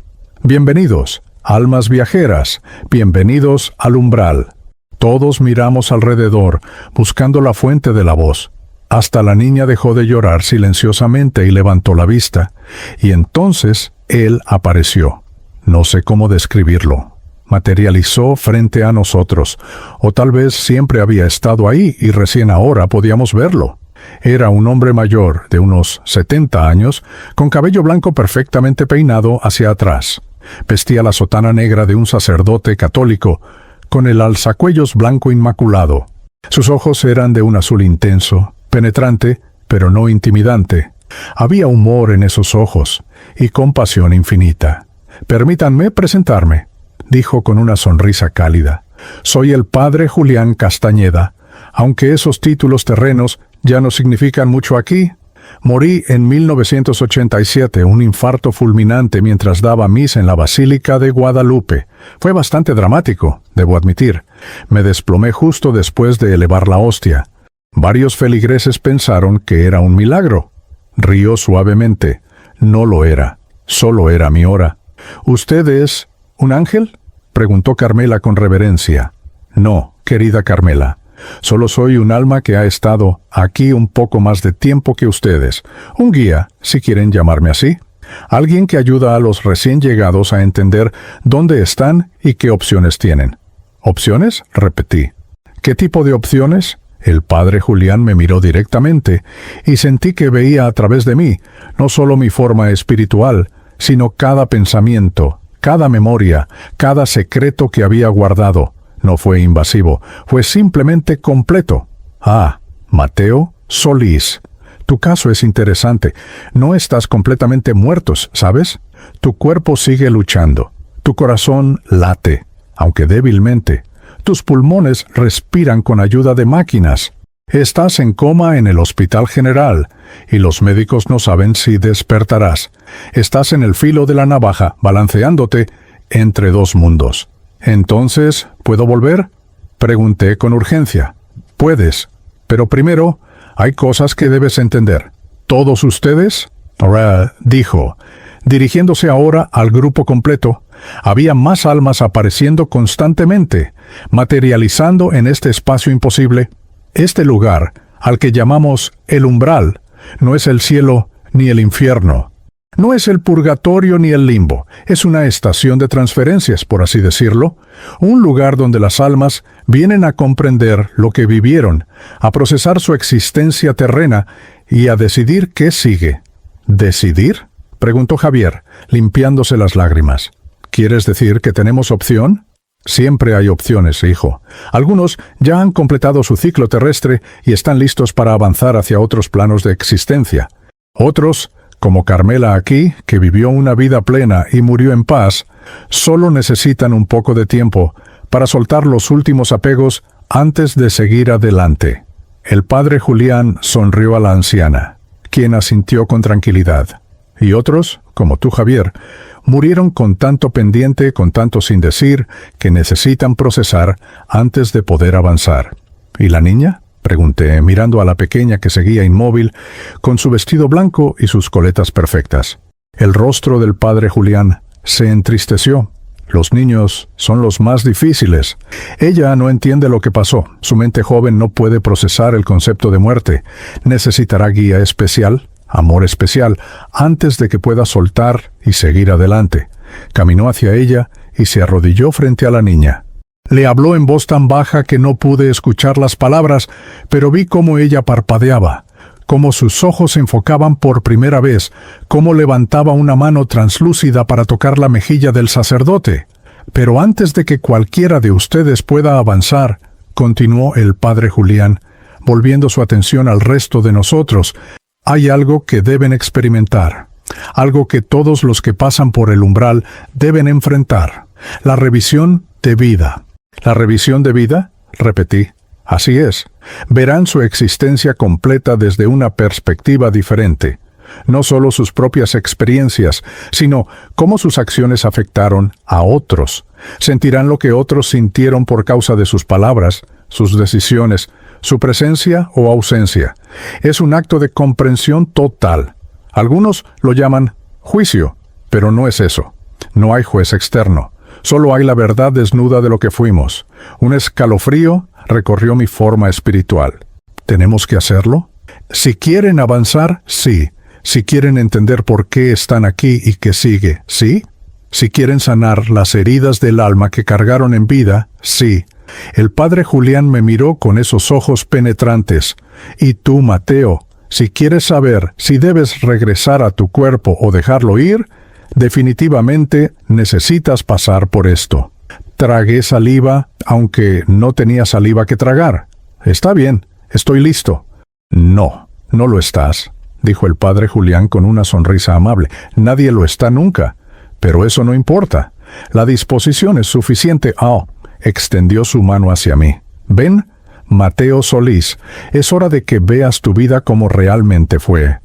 «Bienvenidos, almas viajeras, bienvenidos al umbral». Todos miramos alrededor, buscando la fuente de la voz. Hasta la niña dejó de llorar silenciosamente y levantó la vista, y entonces él apareció. No sé cómo describirlo. Materializó frente a nosotros, o tal vez siempre había estado ahí y recién ahora podíamos verlo. Era un hombre mayor, de unos 70 años, con cabello blanco perfectamente peinado hacia atrás. Vestía la sotana negra de un sacerdote católico, con el alzacuellos blanco inmaculado. Sus ojos eran de un azul intenso, penetrante, pero no intimidante. Había humor en esos ojos, y compasión infinita. «Permítanme presentarme», dijo con una sonrisa cálida. «Soy el padre Julián Castañeda. Aunque esos títulos terrenos ya no significan mucho aquí, Morí en 1987, un infarto fulminante mientras daba misa en la Basílica de Guadalupe. Fue bastante dramático, debo admitir. Me desplomé justo después de elevar la hostia. Varios feligreses pensaron que era un milagro. Rió suavemente. No lo era. Solo era mi hora. ¿Usted es un ángel?, preguntó Carmela con reverencia. No, querida Carmela. Solo soy un alma que ha estado aquí un poco más de tiempo que ustedes. Un guía, si quieren llamarme así. Alguien que ayuda a los recién llegados a entender dónde están y qué opciones tienen. ¿Opciones?, repetí. ¿Qué tipo de opciones? El padre Julián me miró directamente y sentí que veía a través de mí, no solo mi forma espiritual, sino cada pensamiento, cada memoria, cada secreto que había guardado. No fue invasivo, fue simplemente completo. Ah, Mateo Solís. Tu caso es interesante. No estás completamente muerto, ¿sabes? Tu cuerpo sigue luchando. Tu corazón late, aunque débilmente. Tus pulmones respiran con ayuda de máquinas. Estás en coma en el Hospital General, y los médicos no saben si despertarás. Estás en el filo de la navaja, balanceándote entre dos mundos. Entonces, ¿puedo volver?, pregunté con urgencia. Puedes, pero primero, hay cosas que debes entender. ¿Todos ustedes?, dijo, dirigiéndose ahora al grupo completo. Había más almas apareciendo constantemente, materializando en este espacio imposible. Este lugar, al que llamamos el umbral, no es el cielo ni el infierno. No es el purgatorio ni el limbo, es una estación de transferencias, por así decirlo, un lugar donde las almas vienen a comprender lo que vivieron, a procesar su existencia terrena y a decidir qué sigue. ¿Decidir?, preguntó Javier, limpiándose las lágrimas. ¿Quieres decir que tenemos opción? Siempre hay opciones, hijo. Algunos ya han completado su ciclo terrestre y están listos para avanzar hacia otros planos de existencia. Otros, como Carmela aquí, que vivió una vida plena y murió en paz, solo necesitan un poco de tiempo para soltar los últimos apegos antes de seguir adelante. El padre Julián sonrió a la anciana, quien asintió con tranquilidad. Y otros, como tú, Javier, murieron con tanto pendiente, con tanto sin decir, que necesitan procesar antes de poder avanzar. ¿Y la niña?, pregunté, mirando a la pequeña que seguía inmóvil, con su vestido blanco y sus coletas perfectas. El rostro del padre Julián se entristeció. Los niños son los más difíciles. Ella no entiende lo que pasó. Su mente joven no puede procesar el concepto de muerte. Necesitará guía especial, amor especial, antes de que pueda soltar y seguir adelante. Caminó hacia ella y se arrodilló frente a la niña. Le habló en voz tan baja que no pude escuchar las palabras, pero vi cómo ella parpadeaba, cómo sus ojos se enfocaban por primera vez, cómo levantaba una mano translúcida para tocar la mejilla del sacerdote. Pero antes de que cualquiera de ustedes pueda avanzar, continuó el padre Julián, volviendo su atención al resto de nosotros, hay algo que deben experimentar, algo que todos los que pasan por el umbral deben enfrentar, la revisión de vida. ¿La revisión de vida?, repetí. Así es. Verán su existencia completa desde una perspectiva diferente. No solo sus propias experiencias, sino cómo sus acciones afectaron a otros. Sentirán lo que otros sintieron por causa de sus palabras, sus decisiones, su presencia o ausencia. Es un acto de comprensión total. Algunos lo llaman juicio, pero no es eso. No hay juez externo. Solo hay la verdad desnuda de lo que fuimos. Un escalofrío recorrió mi forma espiritual. ¿Tenemos que hacerlo? Si quieren avanzar, sí. Si quieren entender por qué están aquí y qué sigue, sí. Si quieren sanar las heridas del alma que cargaron en vida, sí. El padre Julián me miró con esos ojos penetrantes. Y tú, Mateo, si quieres saber si debes regresar a tu cuerpo o dejarlo ir, definitivamente necesitas pasar por esto. Tragué saliva, aunque no tenía saliva que tragar. Está bien, estoy listo. No, no lo estás, dijo el padre Julián con una sonrisa amable. Nadie lo está nunca, pero eso no importa. La disposición es suficiente. Extendió su mano hacia mí. Ven, Mateo Solís, es hora de que veas tu vida como realmente fue.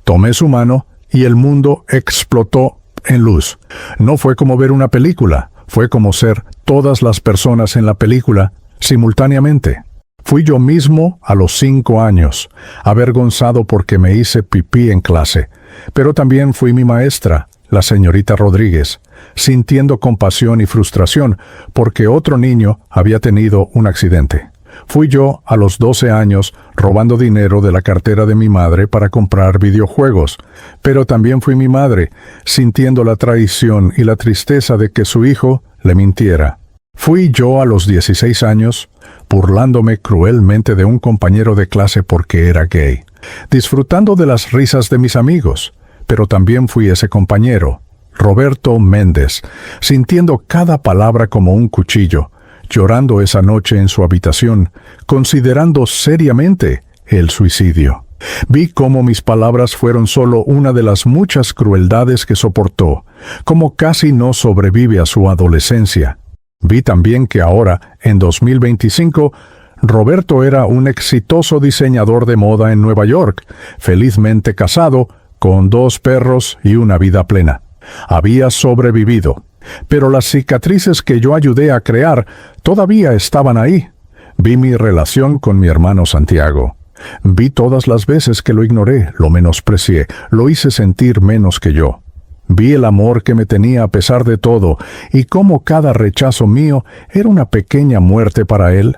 Tomé su mano y el mundo explotó en luz. No fue como ver una película, fue como ser todas las personas en la película simultáneamente. Fui yo mismo a los 5 años, avergonzado porque me hice pipí en clase, pero también fui mi maestra, la señorita Rodríguez, sintiendo compasión y frustración porque otro niño había tenido un accidente. Fui yo a los 12 años robando dinero de la cartera de mi madre para comprar videojuegos, pero también fui mi madre, sintiendo la traición y la tristeza de que su hijo le mintiera. Fui yo a los 16 años, burlándome cruelmente de un compañero de clase porque era gay, disfrutando de las risas de mis amigos, pero también fui ese compañero, Roberto Méndez, sintiendo cada palabra como un cuchillo, llorando esa noche en su habitación, considerando seriamente el suicidio. Vi cómo mis palabras fueron solo una de las muchas crueldades que soportó, cómo casi no sobrevive a su adolescencia. Vi también que ahora, en 2025, Roberto era un exitoso diseñador de moda en Nueva York, felizmente casado, con 2 perros y una vida plena. Había sobrevivido, pero las cicatrices que yo ayudé a crear todavía estaban ahí. Vi mi relación con mi hermano Santiago. Vi todas las veces que lo ignoré, lo menosprecié, lo hice sentir menos que yo. Vi el amor que me tenía a pesar de todo, y cómo cada rechazo mío era una pequeña muerte para él.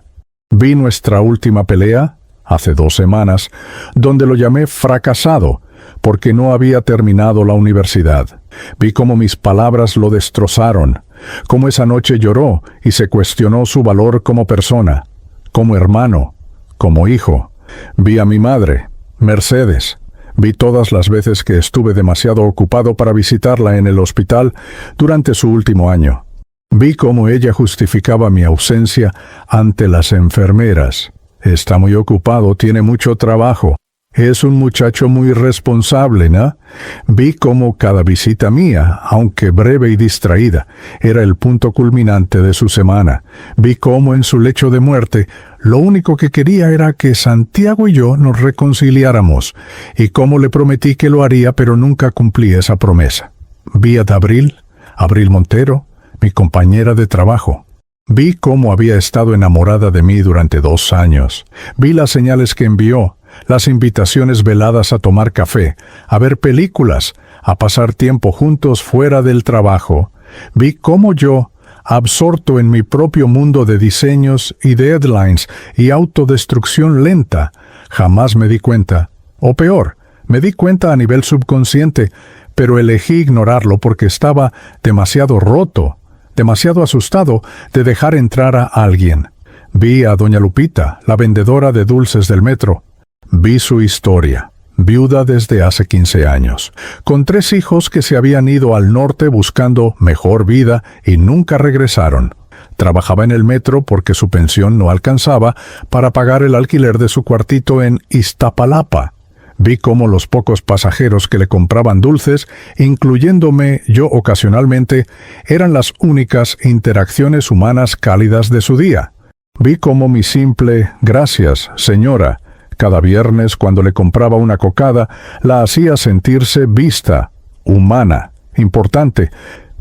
Vi nuestra última pelea, hace 2 semanas, donde lo llamé fracasado, porque no había terminado la universidad. Vi cómo mis palabras lo destrozaron, cómo esa noche lloró y se cuestionó su valor como persona, como hermano, como hijo. Vi a mi madre, Mercedes. Vi todas las veces que estuve demasiado ocupado para visitarla en el hospital durante su último año. Vi cómo ella justificaba mi ausencia ante las enfermeras. Está muy ocupado, tiene mucho trabajo. Es un muchacho muy responsable, ¿no? Vi cómo cada visita mía, aunque breve y distraída, era el punto culminante de su semana. Vi cómo en su lecho de muerte, lo único que quería era que Santiago y yo nos reconciliáramos, y cómo le prometí que lo haría, pero nunca cumplí esa promesa. Vi a Abril Montero, mi compañera de trabajo. Vi cómo había estado enamorada de mí durante 2 años. Vi las señales que envió, las invitaciones veladas a tomar café, a ver películas, a pasar tiempo juntos fuera del trabajo. Vi cómo yo, absorto en mi propio mundo de diseños y deadlines y autodestrucción lenta, jamás me di cuenta, o peor, me di cuenta a nivel subconsciente, pero elegí ignorarlo porque estaba demasiado roto, demasiado asustado de dejar entrar a alguien. Vi a doña Lupita, la vendedora de dulces del metro. Vi su historia, viuda desde hace 15 años, con 3 hijos que se habían ido al norte buscando mejor vida y nunca regresaron. Trabajaba en el metro porque su pensión no alcanzaba para pagar el alquiler de su cuartito en Iztapalapa. Vi cómo los pocos pasajeros que le compraban dulces, incluyéndome yo ocasionalmente, eran las únicas interacciones humanas cálidas de su día. Vi cómo mi simple «gracias, señora», cada viernes cuando le compraba una cocada, la hacía sentirse vista, humana, importante.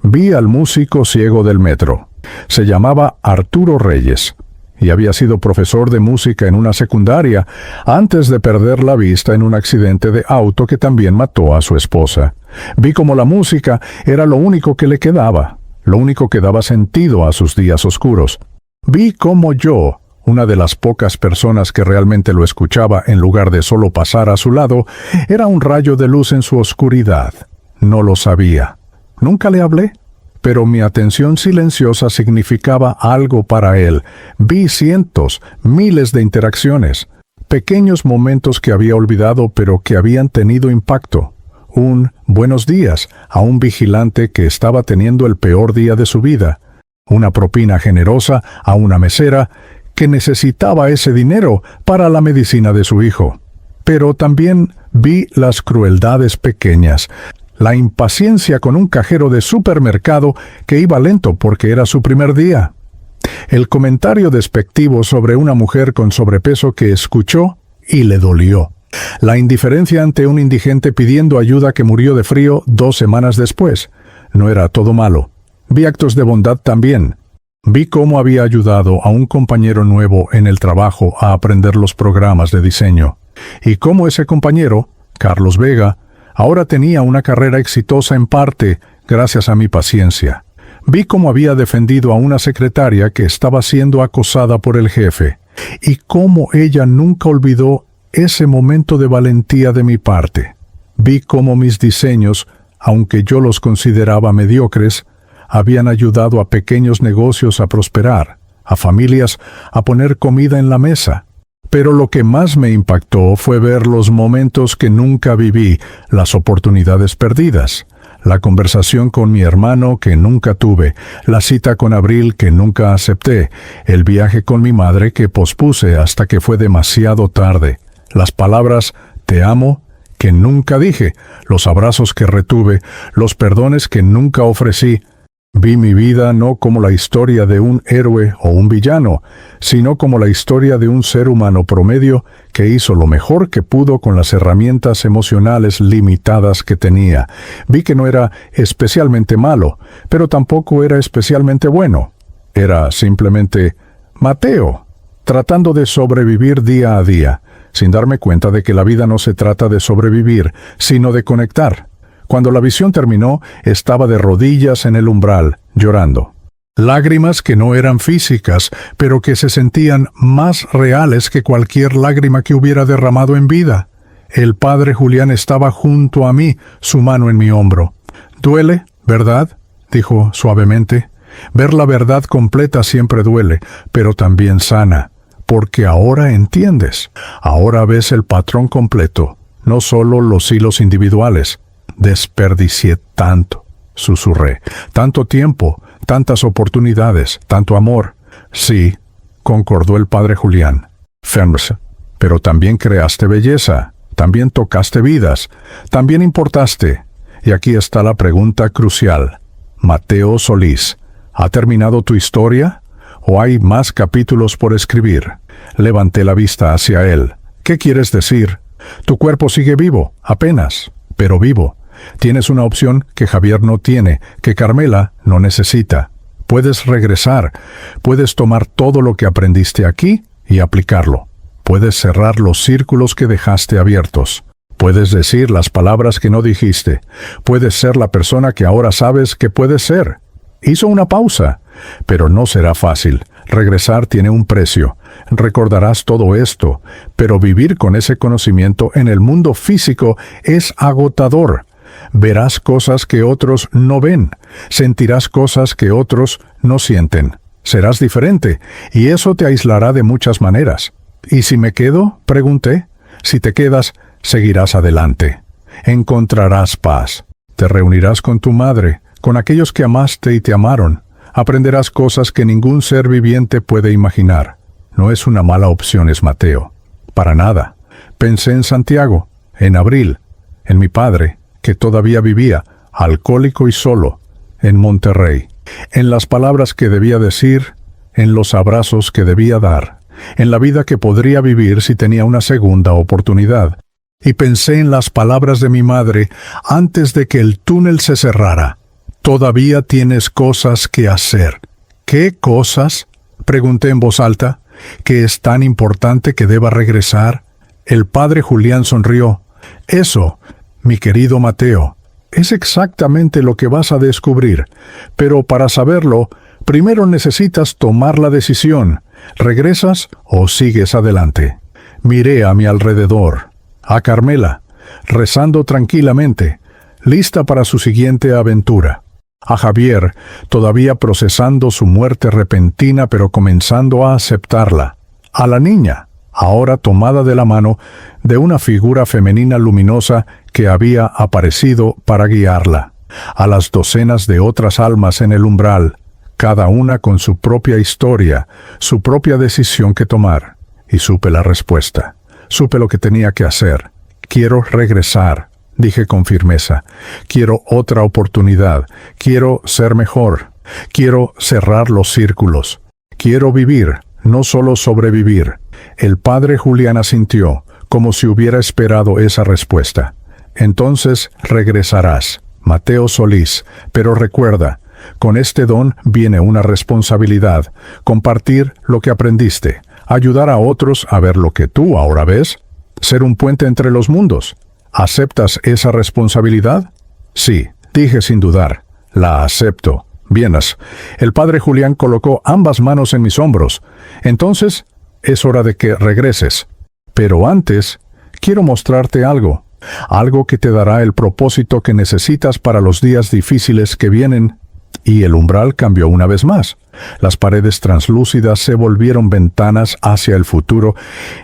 Vi al músico ciego del metro. Se llamaba Arturo Reyes y había sido profesor de música en una secundaria antes de perder la vista en un accidente de auto que también mató a su esposa. Vi cómo la música era lo único que le quedaba, lo único que daba sentido a sus días oscuros. Vi cómo yo, una de las pocas personas que realmente lo escuchaba en lugar de solo pasar a su lado, era un rayo de luz en su oscuridad. No lo sabía. Nunca le hablé, pero mi atención silenciosa significaba algo para él. Vi cientos, miles de interacciones, pequeños momentos que había olvidado pero que habían tenido impacto. Un buenos días a un vigilante que estaba teniendo el peor día de su vida. Una propina generosa a una mesera que necesitaba ese dinero para la medicina de su hijo. Pero también vi las crueldades pequeñas, la impaciencia con un cajero de supermercado que iba lento porque era su primer día, el comentario despectivo sobre una mujer con sobrepeso que escuchó y le dolió. La indiferencia ante un indigente pidiendo ayuda que murió de frío 2 semanas después. No era todo malo. Vi actos de bondad también. Vi cómo había ayudado a un compañero nuevo en el trabajo a aprender los programas de diseño. Y cómo ese compañero, Carlos Vega, ahora tenía una carrera exitosa en parte gracias a mi paciencia. Vi cómo había defendido a una secretaria que estaba siendo acosada por el jefe, y cómo ella nunca olvidó ese momento de valentía de mi parte. Vi cómo mis diseños, aunque yo los consideraba mediocres, habían ayudado a pequeños negocios a prosperar, a familias a poner comida en la mesa. Pero lo que más me impactó fue ver los momentos que nunca viví, las oportunidades perdidas, la conversación con mi hermano que nunca tuve, la cita con Abril que nunca acepté, el viaje con mi madre que pospuse hasta que fue demasiado tarde, las palabras «te amo» que nunca dije, los abrazos que retuve, los perdones que nunca ofrecí. Vi mi vida no como la historia de un héroe o un villano, sino como la historia de un ser humano promedio que hizo lo mejor que pudo con las herramientas emocionales limitadas que tenía. Vi que no era especialmente malo, pero tampoco era especialmente bueno. Era simplemente Mateo, tratando de sobrevivir día a día, sin darme cuenta de que la vida no se trata de sobrevivir, sino de conectar. Cuando la visión terminó, estaba de rodillas en el umbral, llorando. Lágrimas que no eran físicas, pero que se sentían más reales que cualquier lágrima que hubiera derramado en vida. El padre Julián estaba junto a mí, su mano en mi hombro. «Duele, ¿verdad?», dijo suavemente. «Ver la verdad completa siempre duele, pero también sana, porque ahora entiendes. Ahora ves el patrón completo, no solo los hilos individuales». «Desperdicié tanto», susurré. «Tanto tiempo, tantas oportunidades, tanto amor». «Sí», concordó el padre Julián. «Fermes, pero también creaste belleza, también tocaste vidas, también importaste». Y aquí está la pregunta crucial. Mateo Solís, ¿ha terminado tu historia? ¿O hay más capítulos por escribir? Levanté la vista hacia él. «¿Qué quieres decir?» «Tu cuerpo sigue vivo, apenas, pero vivo. Tienes una opción que Javier no tiene, que Carmela no necesita. Puedes regresar, puedes tomar todo lo que aprendiste aquí y aplicarlo. Puedes cerrar los círculos que dejaste abiertos. Puedes decir las palabras que no dijiste. Puedes ser la persona que ahora sabes que puedes ser». Hizo una pausa, pero no será fácil. Regresar tiene un precio. Recordarás todo esto, pero vivir con ese conocimiento en el mundo físico es agotador. Verás cosas que otros no ven, sentirás cosas que otros no sienten. Serás diferente, y eso te aislará de muchas maneras. «¿Y si me quedo?», pregunté. «Si te quedas, seguirás adelante. Encontrarás paz. Te reunirás con tu madre, con aquellos que amaste y te amaron. Aprenderás cosas que ningún ser viviente puede imaginar. No es una mala opción, es Mateo. Para nada. Pensé en Santiago, en Abril, en mi padre, que todavía vivía, alcohólico y solo, en Monterrey, en las palabras que debía decir, en los abrazos que debía dar, en la vida que podría vivir si tenía una segunda oportunidad. Y pensé en las palabras de mi madre antes de que el túnel se cerrara. «Todavía tienes cosas que hacer». «¿Qué cosas?», pregunté en voz alta. «¿Qué es tan importante que deba regresar?». El padre Julián sonrió. «Eso, mi querido Mateo, es exactamente lo que vas a descubrir, pero para saberlo, primero necesitas tomar la decisión. ¿Regresas o sigues adelante?». Miré a mi alrededor, a Carmela, rezando tranquilamente, lista para su siguiente aventura. A Javier, todavía procesando su muerte repentina pero comenzando a aceptarla. A la niña, ahora tomada de la mano de una figura femenina luminosa que había aparecido para guiarla. A las docenas de otras almas en el umbral, cada una con su propia historia, su propia decisión que tomar. Y supe la respuesta. Supe lo que tenía que hacer. «Quiero regresar», dije con firmeza. «Quiero otra oportunidad. Quiero ser mejor. Quiero cerrar los círculos. Quiero vivir, no solo sobrevivir». El padre Julián asintió, como si hubiera esperado esa respuesta. Entonces regresarás. Mateo Solís. Pero recuerda, con este don viene una responsabilidad: compartir lo que aprendiste, ayudar a otros a ver lo que tú ahora ves, ser un puente entre los mundos. ¿Aceptas esa responsabilidad? Sí, dije sin dudar. La acepto. Bienas. El padre Julián colocó ambas manos en mis hombros. Entonces, es hora de que regreses. Pero antes, quiero mostrarte algo. Algo que te dará el propósito que necesitas para los días difíciles que vienen. Y el umbral cambió una vez más. Las paredes translúcidas se volvieron ventanas hacia el futuro,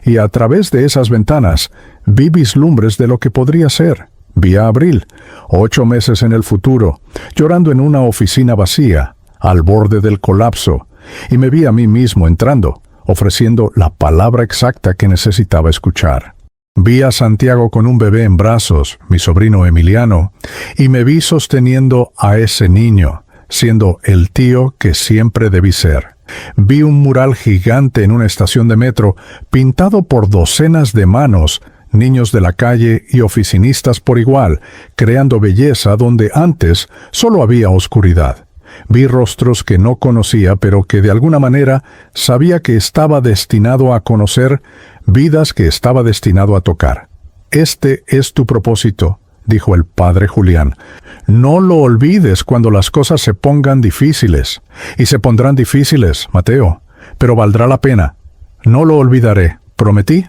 y a través de esas ventanas vi vislumbres de lo que podría ser. Vi a Abril, 8 meses en el futuro, llorando en una oficina vacía, al borde del colapso, y me vi a mí mismo entrando, ofreciendo la palabra exacta que necesitaba escuchar. Vi a Santiago con un bebé en brazos, mi sobrino Emiliano, y me vi sosteniendo a ese niño, siendo el tío que siempre debí ser. Vi un mural gigante en una estación de metro, pintado por docenas de manos, niños de la calle y oficinistas por igual, creando belleza donde antes solo había oscuridad. Vi rostros que no conocía, pero que de alguna manera sabía que estaba destinado a conocer, vidas que estaba destinado a tocar. Este es tu propósito, dijo el padre Julián. No lo olvides cuando las cosas se pongan difíciles. Y se pondrán difíciles, Mateo, pero valdrá la pena. No lo olvidaré, ¿prometí?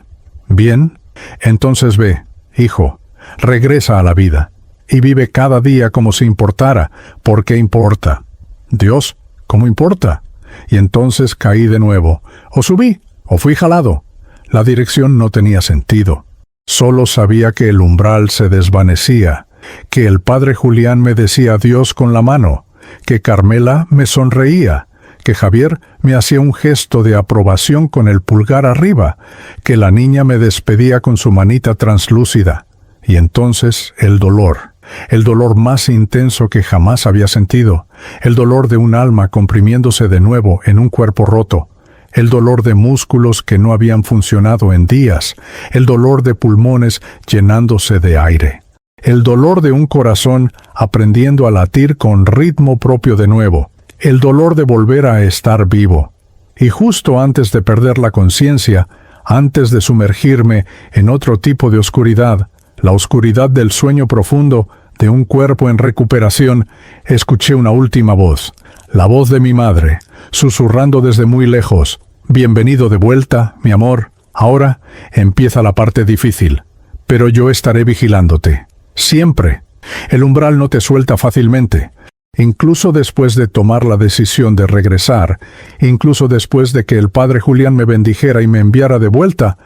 Bien. Entonces ve, hijo, regresa a la vida, y vive cada día como si importara, porque importa. Dios, ¿cómo importa? Y entonces caí de nuevo, o subí, o fui jalado. La dirección no tenía sentido. Solo sabía que el umbral se desvanecía, que el padre Julián me decía adiós con la mano, que Carmela me sonreía, que Javier me hacía un gesto de aprobación con el pulgar arriba, que la niña me despedía con su manita translúcida. Y entonces el dolor más intenso que jamás había sentido, el dolor de un alma comprimiéndose de nuevo en un cuerpo roto, el dolor de músculos que no habían funcionado en días, el dolor de pulmones llenándose de aire, el dolor de un corazón aprendiendo a latir con ritmo propio de nuevo, el dolor de volver a estar vivo. Y justo antes de perder la conciencia, antes de sumergirme en otro tipo de oscuridad, la oscuridad del sueño profundo de un cuerpo en recuperación, escuché una última voz, la voz de mi madre, susurrando desde muy lejos: «Bienvenido de vuelta, mi amor. Ahora empieza la parte difícil, pero yo estaré vigilándote. Siempre. El umbral no te suelta fácilmente». Incluso después de tomar la decisión de regresar, incluso después de que el padre Julián me bendijera y me enviara de vuelta,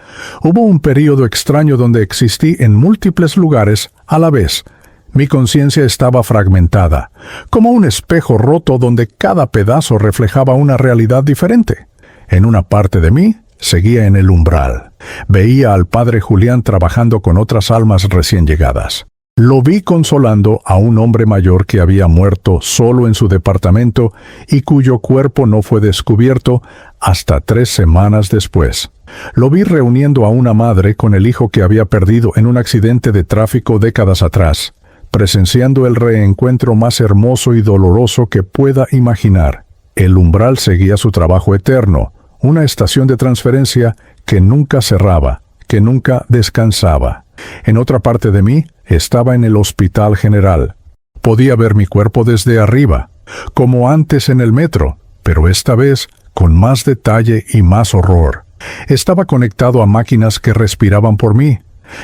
hubo un período extraño donde existí en múltiples lugares a la vez. Mi conciencia estaba fragmentada, como un espejo roto donde cada pedazo reflejaba una realidad diferente. En una parte de mí seguía en el umbral. Veía al padre Julián trabajando con otras almas recién llegadas. Lo vi consolando a un hombre mayor que había muerto solo en su departamento y cuyo cuerpo no fue descubierto hasta 3 semanas después. Lo vi reuniendo a una madre con el hijo que había perdido en un accidente de tráfico décadas atrás, presenciando el reencuentro más hermoso y doloroso que pueda imaginar. El umbral seguía su trabajo eterno, una estación de transferencia que nunca cerraba, que nunca descansaba. En otra parte de mí estaba en el Hospital General. Podía ver mi cuerpo desde arriba, como antes en el metro, pero esta vez con más detalle y más horror. Estaba conectado a máquinas que respiraban por mí,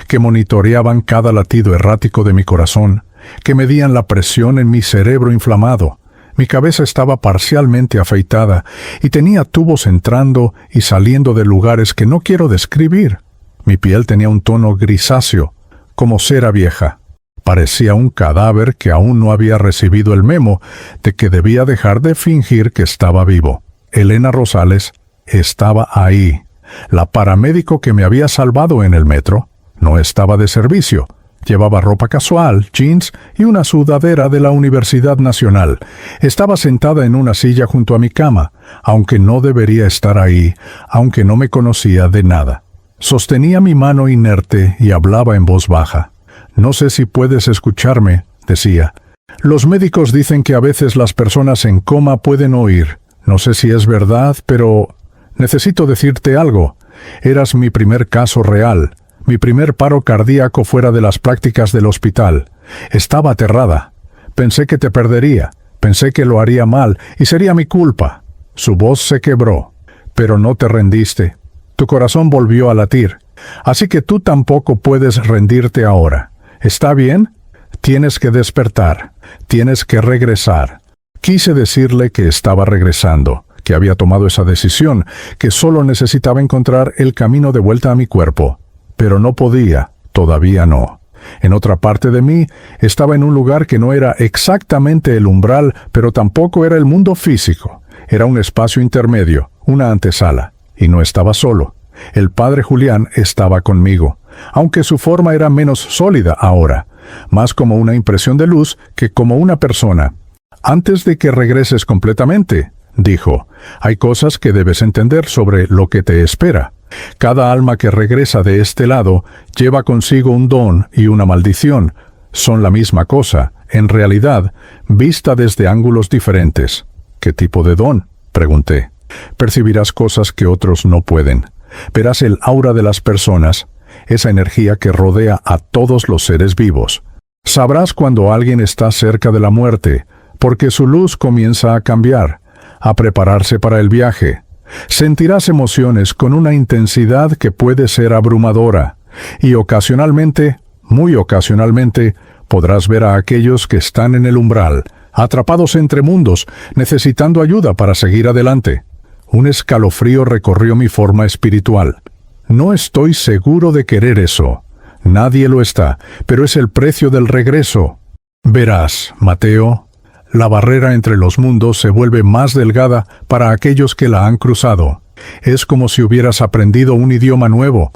que monitoreaban cada latido errático de mi corazón, que medían la presión en mi cerebro inflamado. Mi cabeza estaba parcialmente afeitada y tenía tubos entrando y saliendo de lugares que no quiero describir. Mi piel tenía un tono grisáceo, como cera vieja. Parecía un cadáver que aún no había recibido el memo de que debía dejar de fingir que estaba vivo. Elena Rosales estaba ahí. La paramédico que me había salvado en el metro no estaba de servicio. Llevaba ropa casual, jeans y una sudadera de la Universidad Nacional. Estaba sentada en una silla junto a mi cama, aunque no debería estar ahí, aunque no me conocía de nada. Sostenía mi mano inerte y hablaba en voz baja. «No sé si puedes escucharme», decía. «Los médicos dicen que a veces las personas en coma pueden oír. No sé si es verdad, pero necesito decirte algo. Eras mi primer caso real, mi primer paro cardíaco fuera de las prácticas del hospital. Estaba aterrada. Pensé que te perdería, pensé que lo haría mal y sería mi culpa». Su voz se quebró. «Pero no te rendiste. Tu corazón volvió a latir. Así que tú tampoco puedes rendirte ahora. ¿Está bien? Tienes que despertar. Tienes que regresar». Quise decirle que estaba regresando, que había tomado esa decisión, que solo necesitaba encontrar el camino de vuelta a mi cuerpo. Pero no podía, todavía no. En otra parte de mí, estaba en un lugar que no era exactamente el umbral, pero tampoco era el mundo físico. Era un espacio intermedio, una antesala. Y no estaba solo. El padre Julián estaba conmigo, aunque su forma era menos sólida ahora, más como una impresión de luz que como una persona. «Antes de que regreses completamente», dijo, «hay cosas que debes entender sobre lo que te espera. Cada alma que regresa de este lado lleva consigo un don y una maldición. Son la misma cosa, en realidad, vista desde ángulos diferentes». «¿Qué tipo de don?», pregunté. «Percibirás cosas que otros no pueden. Verás el aura de las personas, esa energía que rodea a todos los seres vivos. Sabrás cuando alguien está cerca de la muerte, porque su luz comienza a cambiar, a prepararse para el viaje. Sentirás emociones con una intensidad que puede ser abrumadora, y ocasionalmente, muy ocasionalmente, podrás ver a aquellos que están en el umbral, atrapados entre mundos, necesitando ayuda para seguir adelante». Un escalofrío recorrió mi forma espiritual. «No estoy seguro de querer eso. Nadie lo está, pero es el precio del regreso. Verás, Mateo, la barrera entre los mundos se vuelve más delgada para aquellos que la han cruzado. Es como si hubieras aprendido un idioma nuevo.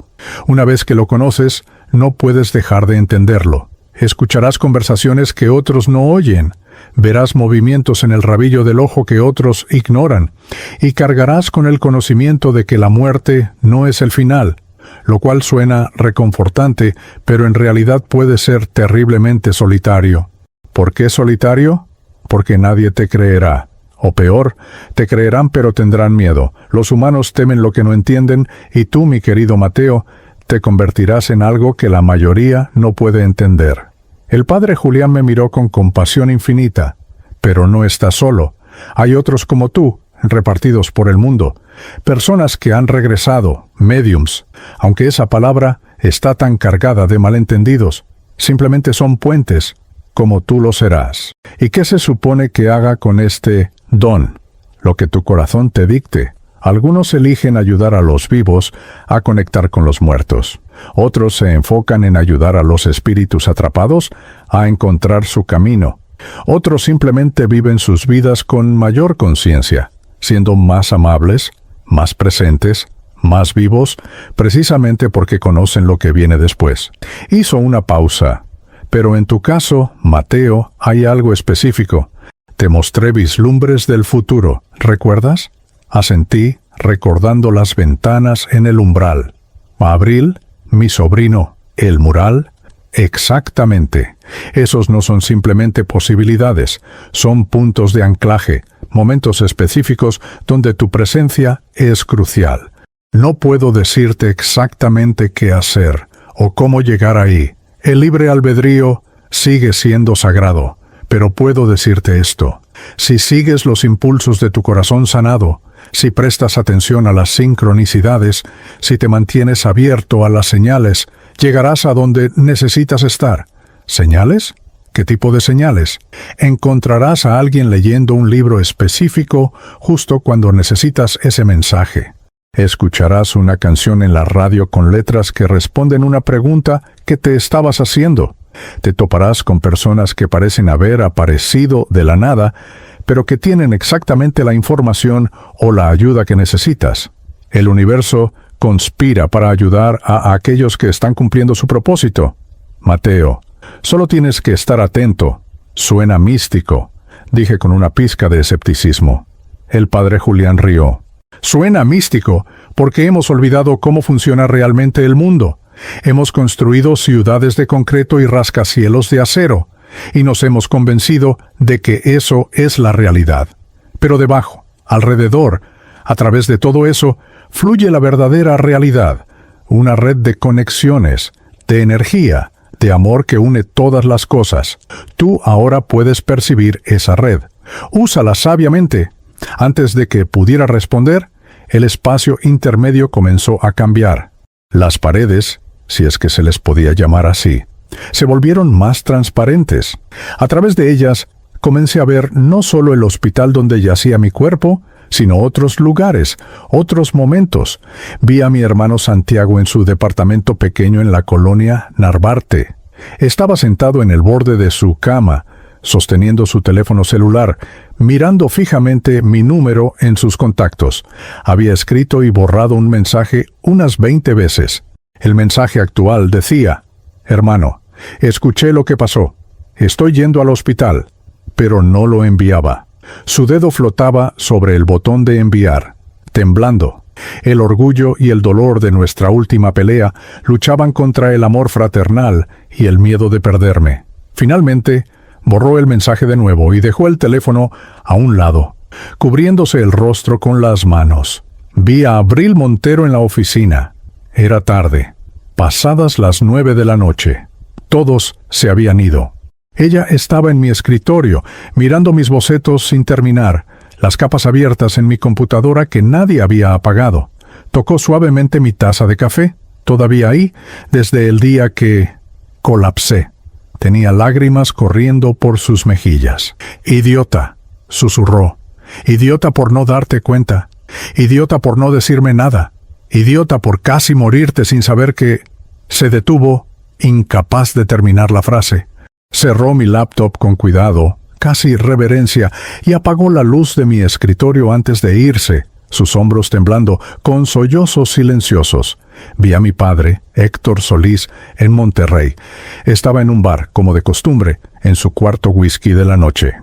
Una vez que lo conoces, no puedes dejar de entenderlo. Escucharás conversaciones que otros no oyen. Verás movimientos en el rabillo del ojo que otros ignoran, y cargarás con el conocimiento de que la muerte no es el final, lo cual suena reconfortante, pero en realidad puede ser terriblemente solitario. ¿Por qué solitario? Porque nadie te creerá. O peor, te creerán pero tendrán miedo. Los humanos temen lo que no entienden, y tú, mi querido Mateo, te convertirás en algo que la mayoría no puede entender». El padre Julián me miró con compasión infinita. «Pero no estás solo. Hay otros como tú, repartidos por el mundo. Personas que han regresado, médiums, aunque esa palabra está tan cargada de malentendidos. Simplemente son puentes, como tú lo serás. ¿Y qué se supone que haga con este don? Lo que tu corazón te dicte. Algunos eligen ayudar a los vivos a conectar con los muertos. Otros se enfocan en ayudar a los espíritus atrapados a encontrar su camino. Otros simplemente viven sus vidas con mayor conciencia, siendo más amables, más presentes, más vivos, precisamente porque conocen lo que viene después». Hizo una pausa. «Pero en tu caso, Mateo, hay algo específico. Te mostré vislumbres del futuro, ¿recuerdas?». Asentí, recordando las ventanas en el umbral. «Abril, mi sobrino, el mural». «Exactamente. Esos no son simplemente posibilidades, son puntos de anclaje, momentos específicos donde tu presencia es crucial. No puedo decirte exactamente qué hacer o cómo llegar ahí. El libre albedrío sigue siendo sagrado, pero puedo decirte esto. Si sigues los impulsos de tu corazón sanado, si prestas atención a las sincronicidades, si te mantienes abierto a las señales, llegarás a donde necesitas estar». «¿Señales? ¿Qué tipo de señales?». «Encontrarás a alguien leyendo un libro específico justo cuando necesitas ese mensaje. Escucharás una canción en la radio con letras que responden una pregunta que te estabas haciendo. Te toparás con personas que parecen haber aparecido de la nada, pero que tienen exactamente la información o la ayuda que necesitas. El universo conspira para ayudar a aquellos que están cumpliendo su propósito. Mateo, solo tienes que estar atento». «Suena místico», dije con una pizca de escepticismo. El padre Julián rió. Suena místico, porque hemos olvidado cómo funciona realmente el mundo. Hemos construido ciudades de concreto y rascacielos de acero, y nos hemos convencido de que eso es la realidad. Pero debajo, alrededor, a través de todo eso, fluye la verdadera realidad, una red de conexiones, de energía, de amor que une todas las cosas. Tú ahora puedes percibir esa red. Úsala sabiamente. Antes de que pudiera responder, el espacio intermedio comenzó a cambiar. Las paredes, si es que se les podía llamar así, se volvieron más transparentes. A través de ellas, comencé a ver no solo el hospital donde yacía mi cuerpo, sino otros lugares, otros momentos. Vi a mi hermano Santiago en su departamento pequeño en la colonia Narvarte. Estaba sentado en el borde de su cama, sosteniendo su teléfono celular, mirando fijamente mi número en sus contactos. Había escrito y borrado un mensaje unas 20 veces. El mensaje actual decía: «Hermano, escuché lo que pasó. Estoy yendo al hospital», pero no lo enviaba. Su dedo flotaba sobre el botón de enviar, temblando. El orgullo y el dolor de nuestra última pelea luchaban contra el amor fraternal y el miedo de perderme. Finalmente, borró el mensaje de nuevo y dejó el teléfono a un lado, cubriéndose el rostro con las manos. Vi a Abril Montero en la oficina. Era tarde, pasadas las 9 de la noche. Todos se habían ido. Ella estaba en mi escritorio, mirando mis bocetos sin terminar, las capas abiertas en mi computadora que nadie había apagado. Tocó suavemente mi taza de café, todavía ahí, desde el día que colapsé. Tenía lágrimas corriendo por sus mejillas. «Idiota», susurró. «Idiota por no darte cuenta. Idiota por no decirme nada. Idiota por casi morirte sin saber que...». Se detuvo, incapaz de terminar la frase. Cerró mi laptop con cuidado, casi reverencia, y apagó la luz de mi escritorio antes de irse, sus hombros temblando, con sollozos silenciosos. Vi a mi padre, Héctor Solís, en Monterrey. Estaba en un bar, como de costumbre, en su cuarto whisky de la noche.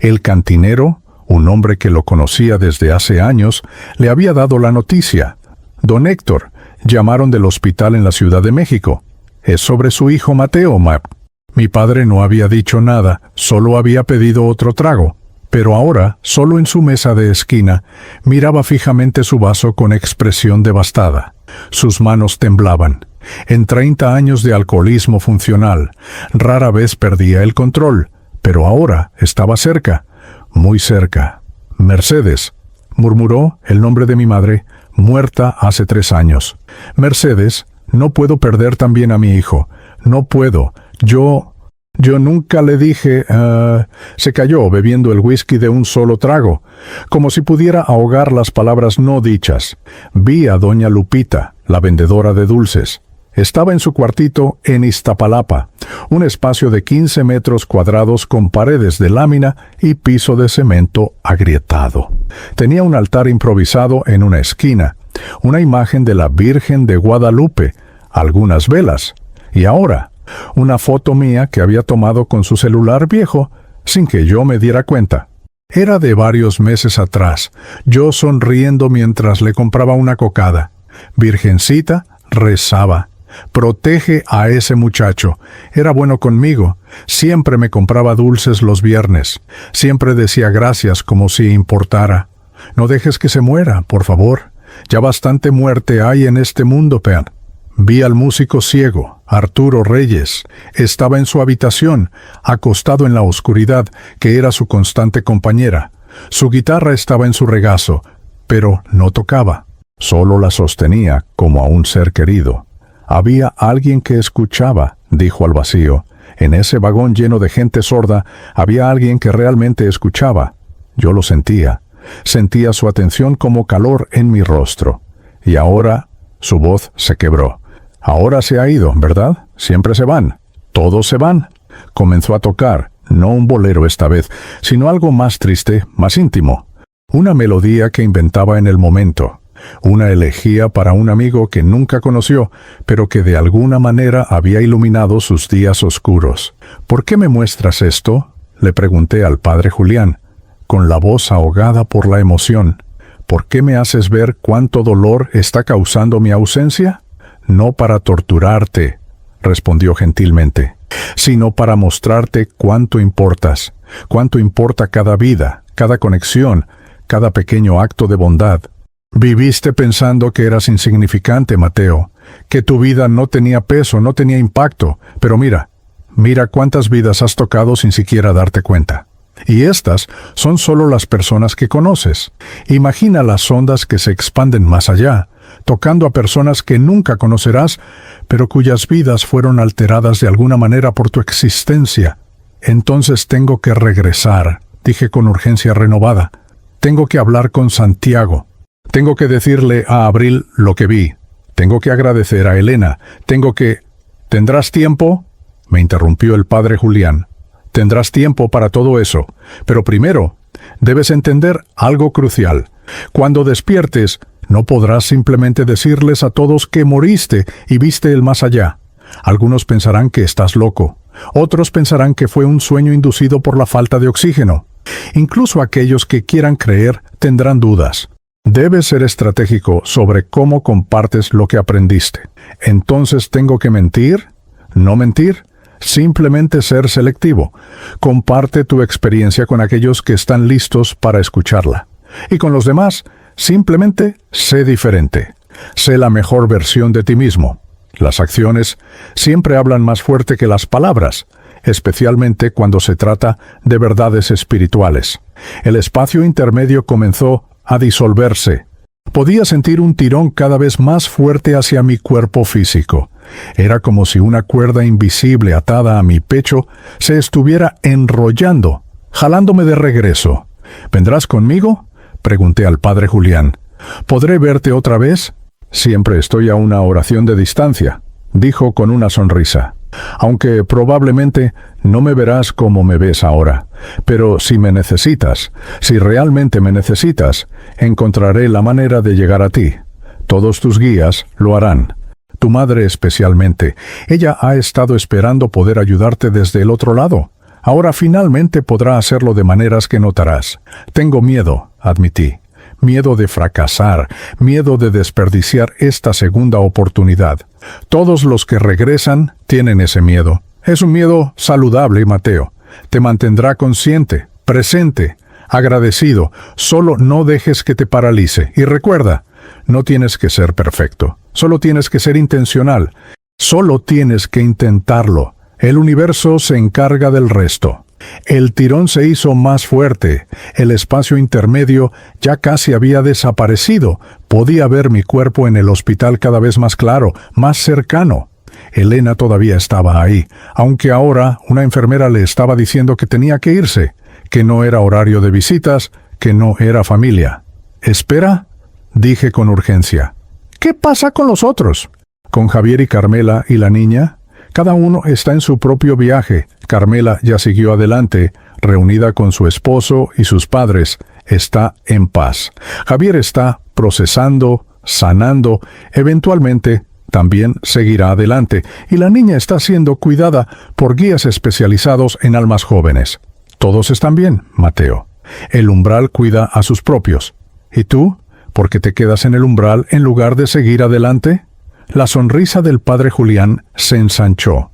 El cantinero, un hombre que lo conocía desde hace años, le había dado la noticia. «Don Héctor, llamaron del hospital en la Ciudad de México. Es sobre su hijo Mateo, Mi padre no había dicho nada, solo había pedido otro trago, pero ahora, solo en su mesa de esquina, miraba fijamente su vaso con expresión devastada. Sus manos temblaban. En 30 años de alcoholismo funcional, rara vez perdía el control, pero ahora estaba cerca, muy cerca. «Mercedes», murmuró el nombre de mi madre, muerta hace 3 años. «Mercedes, no puedo perder también a mi hijo. No puedo. Yo nunca le dije...» Se calló bebiendo el whisky de un solo trago, como si pudiera ahogar las palabras no dichas. Vi a doña Lupita, la vendedora de dulces. Estaba en su cuartito en Iztapalapa, un espacio de 15 metros cuadrados con paredes de lámina y piso de cemento agrietado. Tenía un altar improvisado en una esquina, una imagen de la Virgen de Guadalupe, algunas velas, y ahora una foto mía que había tomado con su celular viejo, sin que yo me diera cuenta. Era de varios meses atrás, yo sonriendo mientras le compraba una cocada. Virgencita, rezaba: «Protege a ese muchacho. Era bueno conmigo. Siempre me compraba dulces los viernes. Siempre decía gracias como si importara. No dejes que se muera, por favor. Ya bastante muerte hay en este mundo, Pean». Vi al músico ciego, Arturo Reyes. Estaba en su habitación, acostado en la oscuridad, que era su constante compañera. Su guitarra estaba en su regazo, pero no tocaba. Solo la sostenía como a un ser querido. «Había alguien que escuchaba», dijo al vacío. En ese vagón lleno de gente sorda, había alguien que realmente escuchaba. Yo lo sentía. Sentía su atención como calor en mi rostro. Y ahora su voz se quebró. «Ahora se ha ido, ¿verdad? Siempre se van. Todos se van». Comenzó a tocar, no un bolero esta vez, sino algo más triste, más íntimo. Una melodía que inventaba en el momento. Una elegía para un amigo que nunca conoció, pero que de alguna manera había iluminado sus días oscuros. «¿Por qué me muestras esto?», le pregunté al padre Julián, con la voz ahogada por la emoción. ¿por qué me haces ver cuánto dolor está causando mi ausencia? No para torturarte, respondió gentilmente, sino para mostrarte cuánto importas, cuánto importa cada vida, cada conexión, cada pequeño acto de bondad. Viviste pensando que eras insignificante, Mateo, que tu vida no tenía peso, no tenía impacto, pero mira cuántas vidas has tocado sin siquiera darte cuenta. Y estas son solo las personas que conoces. Imagina las ondas que se expanden más allá, tocando a personas que nunca conocerás, pero cuyas vidas fueron alteradas de alguna manera por tu existencia. Entonces tengo que regresar, dije con urgencia renovada. Tengo que hablar con Santiago. Tengo que decirle a Abril lo que vi. Tengo que agradecer a Elena. ¿Tendrás tiempo?, me interrumpió el padre Julián. Tendrás tiempo para todo eso, pero primero debes entender algo crucial. Cuando despiertes, no podrás simplemente decirles a todos que moriste y viste el más allá. Algunos pensarán que estás loco. Otros pensarán que fue un sueño inducido por la falta de oxígeno. Incluso aquellos que quieran creer tendrán dudas. Debes ser estratégico sobre cómo compartes lo que aprendiste. Entonces, ¿tengo que mentir? ¿No mentir? Simplemente ser selectivo. Comparte tu experiencia con aquellos que están listos para escucharla. Y con los demás, simplemente sé diferente. Sé la mejor versión de ti mismo. Las acciones siempre hablan más fuerte que las palabras, especialmente cuando se trata de verdades espirituales. El espacio intermedio comenzó a disolverse. Podía sentir un tirón cada vez más fuerte hacia mi cuerpo físico. Era como si una cuerda invisible atada a mi pecho se estuviera enrollando, jalándome de regreso. ¿Vendrás conmigo?, pregunté al padre Julián. ¿Podré verte otra vez? Siempre estoy a una oración de distancia, dijo con una sonrisa. Aunque probablemente no me verás como me ves ahora. Pero si me necesitas, si realmente me necesitas, encontraré la manera de llegar a ti. Todos tus guías lo harán. Tu madre especialmente. Ella ha estado esperando poder ayudarte desde el otro lado. Ahora finalmente podrá hacerlo de maneras que notarás. Tengo miedo, admití. Miedo de fracasar, miedo de desperdiciar esta segunda oportunidad. Todos los que regresan tienen ese miedo. Es un miedo saludable, Mateo. Te mantendrá consciente, presente, agradecido. Solo no dejes que te paralice. Y recuerda, no tienes que ser perfecto. Solo tienes que ser intencional. Solo tienes que intentarlo. El universo se encarga del resto. El tirón se hizo más fuerte. El espacio intermedio ya casi había desaparecido. Podía ver mi cuerpo en el hospital cada vez más claro, más cercano. Elena todavía estaba ahí, aunque ahora una enfermera le estaba diciendo que tenía que irse, que no era horario de visitas, que no era familia. «¿Espera?», dije con urgencia. «¿Qué pasa con los otros?». «Con Javier y Carmela y la niña. Cada uno está en su propio viaje. Carmela ya siguió adelante, reunida con su esposo y sus padres. Está en paz. Javier está procesando, sanando, eventualmente también seguirá adelante. Y la niña está siendo cuidada por guías especializados en almas jóvenes. Todos están bien, Mateo. El umbral cuida a sus propios. ¿Y tú? ¿Por qué te quedas en el umbral en lugar de seguir adelante? La sonrisa del padre Julián se ensanchó.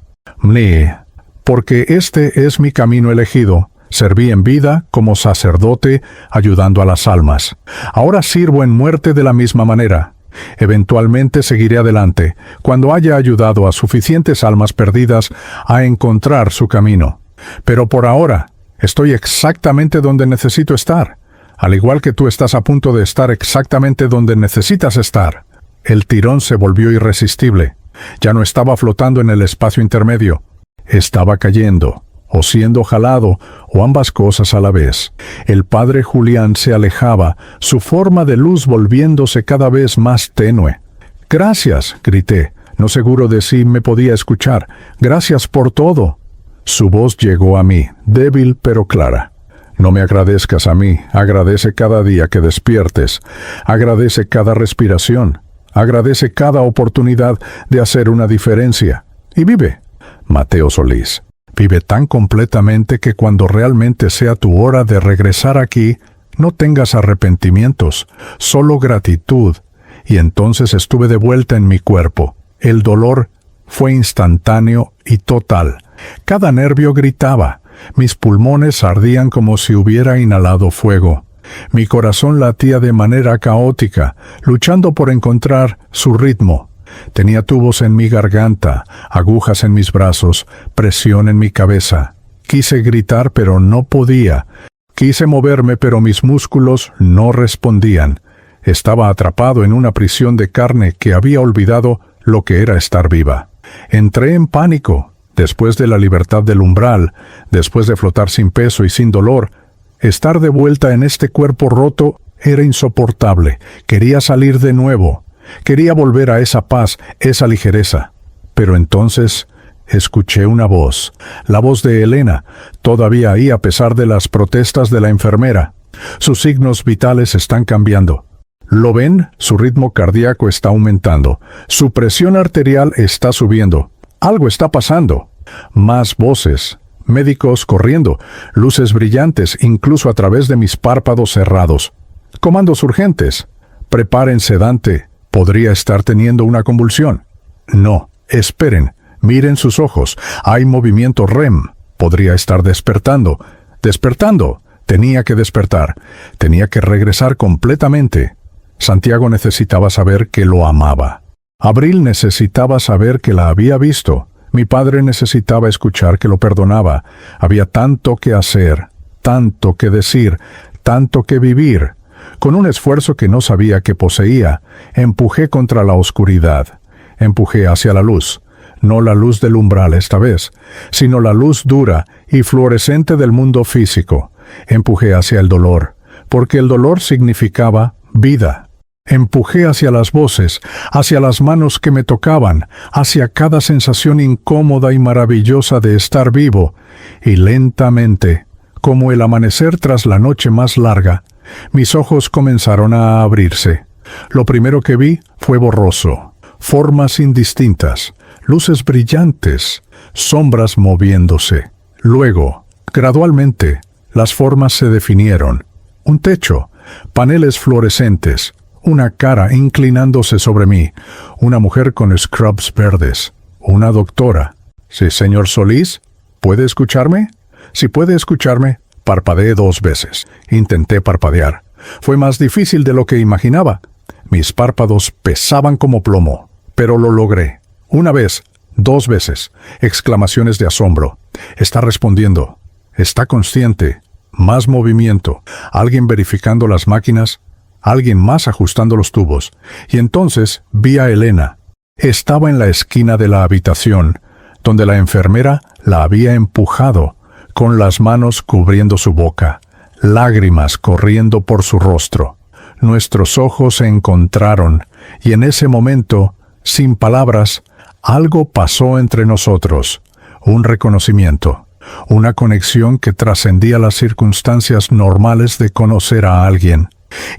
Porque este es mi camino elegido. Serví en vida como sacerdote ayudando a las almas. Ahora sirvo en muerte de la misma manera. Eventualmente seguiré adelante, cuando haya ayudado a suficientes almas perdidas a encontrar su camino. Pero por ahora, estoy exactamente donde necesito estar, al igual que tú estás a punto de estar exactamente donde necesitas estar. El tirón se volvió irresistible. Ya no estaba flotando en el espacio intermedio. Estaba cayendo, o siendo jalado, o ambas cosas a la vez. El padre Julián se alejaba, su forma de luz volviéndose cada vez más tenue. «Gracias», grité, no seguro de si me podía escuchar. «Gracias por todo». Su voz llegó a mí, débil pero clara. «No me agradezcas a mí, agradece cada día que despiertes, agradece cada respiración, agradece cada oportunidad de hacer una diferencia. Y vive, Mateo Solís. Vive tan completamente que cuando realmente sea tu hora de regresar aquí, No tengas arrepentimientos, solo gratitud. Y entonces estuve de vuelta en mi cuerpo. El dolor fue instantáneo y total. Cada nervio gritaba. Mis pulmones ardían como si hubiera inhalado fuego. Mi corazón latía de manera caótica, luchando por encontrar su ritmo. Tenía tubos en mi garganta, agujas en mis brazos, presión en mi cabeza. Quise gritar, pero no podía. Quise moverme, pero mis músculos no respondían. Estaba atrapado en una prisión de carne que había olvidado lo que era estar viva. Entré en pánico. Después de la libertad del umbral, después de flotar sin peso y sin dolor, estar de vuelta en este cuerpo roto era insoportable. Quería salir de nuevo. Quería volver a esa paz, esa ligereza. Pero entonces escuché una voz, la voz de Elena, todavía ahí a pesar de las protestas de la enfermera. Sus signos vitales están cambiando. ¿Lo ven? Su ritmo cardíaco está aumentando. Su presión arterial está subiendo. Algo está pasando. Más voces. Médicos corriendo. Luces brillantes, incluso a través de mis párpados cerrados. Comandos urgentes. Prepárense, Dante. Podría estar teniendo una convulsión. No, esperen. Miren sus ojos. Hay movimiento REM. Podría estar despertando. Despertando. Tenía que despertar. Tenía que regresar completamente. Santiago necesitaba saber que lo amaba. Abril necesitaba saber que la había visto. Mi padre necesitaba escuchar que lo perdonaba. Había tanto que hacer, tanto que decir, tanto que vivir. Con un esfuerzo que no sabía que poseía, empujé contra la oscuridad. Empujé hacia la luz. No la luz del umbral esta vez, sino la luz dura y fluorescente del mundo físico. Empujé hacia el dolor, porque el dolor significaba vida. Empujé hacia las voces, hacia las manos que me tocaban, hacia cada sensación incómoda y maravillosa de estar vivo, y lentamente, como el amanecer tras la noche más larga, mis ojos comenzaron a abrirse. Lo primero que vi fue borroso, formas indistintas, luces brillantes, sombras moviéndose. Luego, gradualmente, las formas se definieron. Un techo, paneles fluorescentes, una cara inclinándose sobre mí, una mujer con scrubs verdes, una doctora. ¿Sí, señor Solís? ¿Puede escucharme? Si puede escucharme, parpadeé 2 veces. Intenté parpadear. Fue más difícil de lo que imaginaba. Mis párpados pesaban como plomo, pero lo logré. 1 vez, 2 veces. Exclamaciones de asombro. Está respondiendo. Está consciente. Más movimiento. Alguien verificando las máquinas. Alguien más ajustando los tubos. Y entonces vi a Elena. Estaba en la esquina de la habitación, donde la enfermera la había empujado, con las manos cubriendo su boca, lágrimas corriendo por su rostro. Nuestros ojos se encontraron, y en ese momento, sin palabras, algo pasó entre nosotros. Un reconocimiento, una conexión que trascendía las circunstancias normales de conocer a alguien.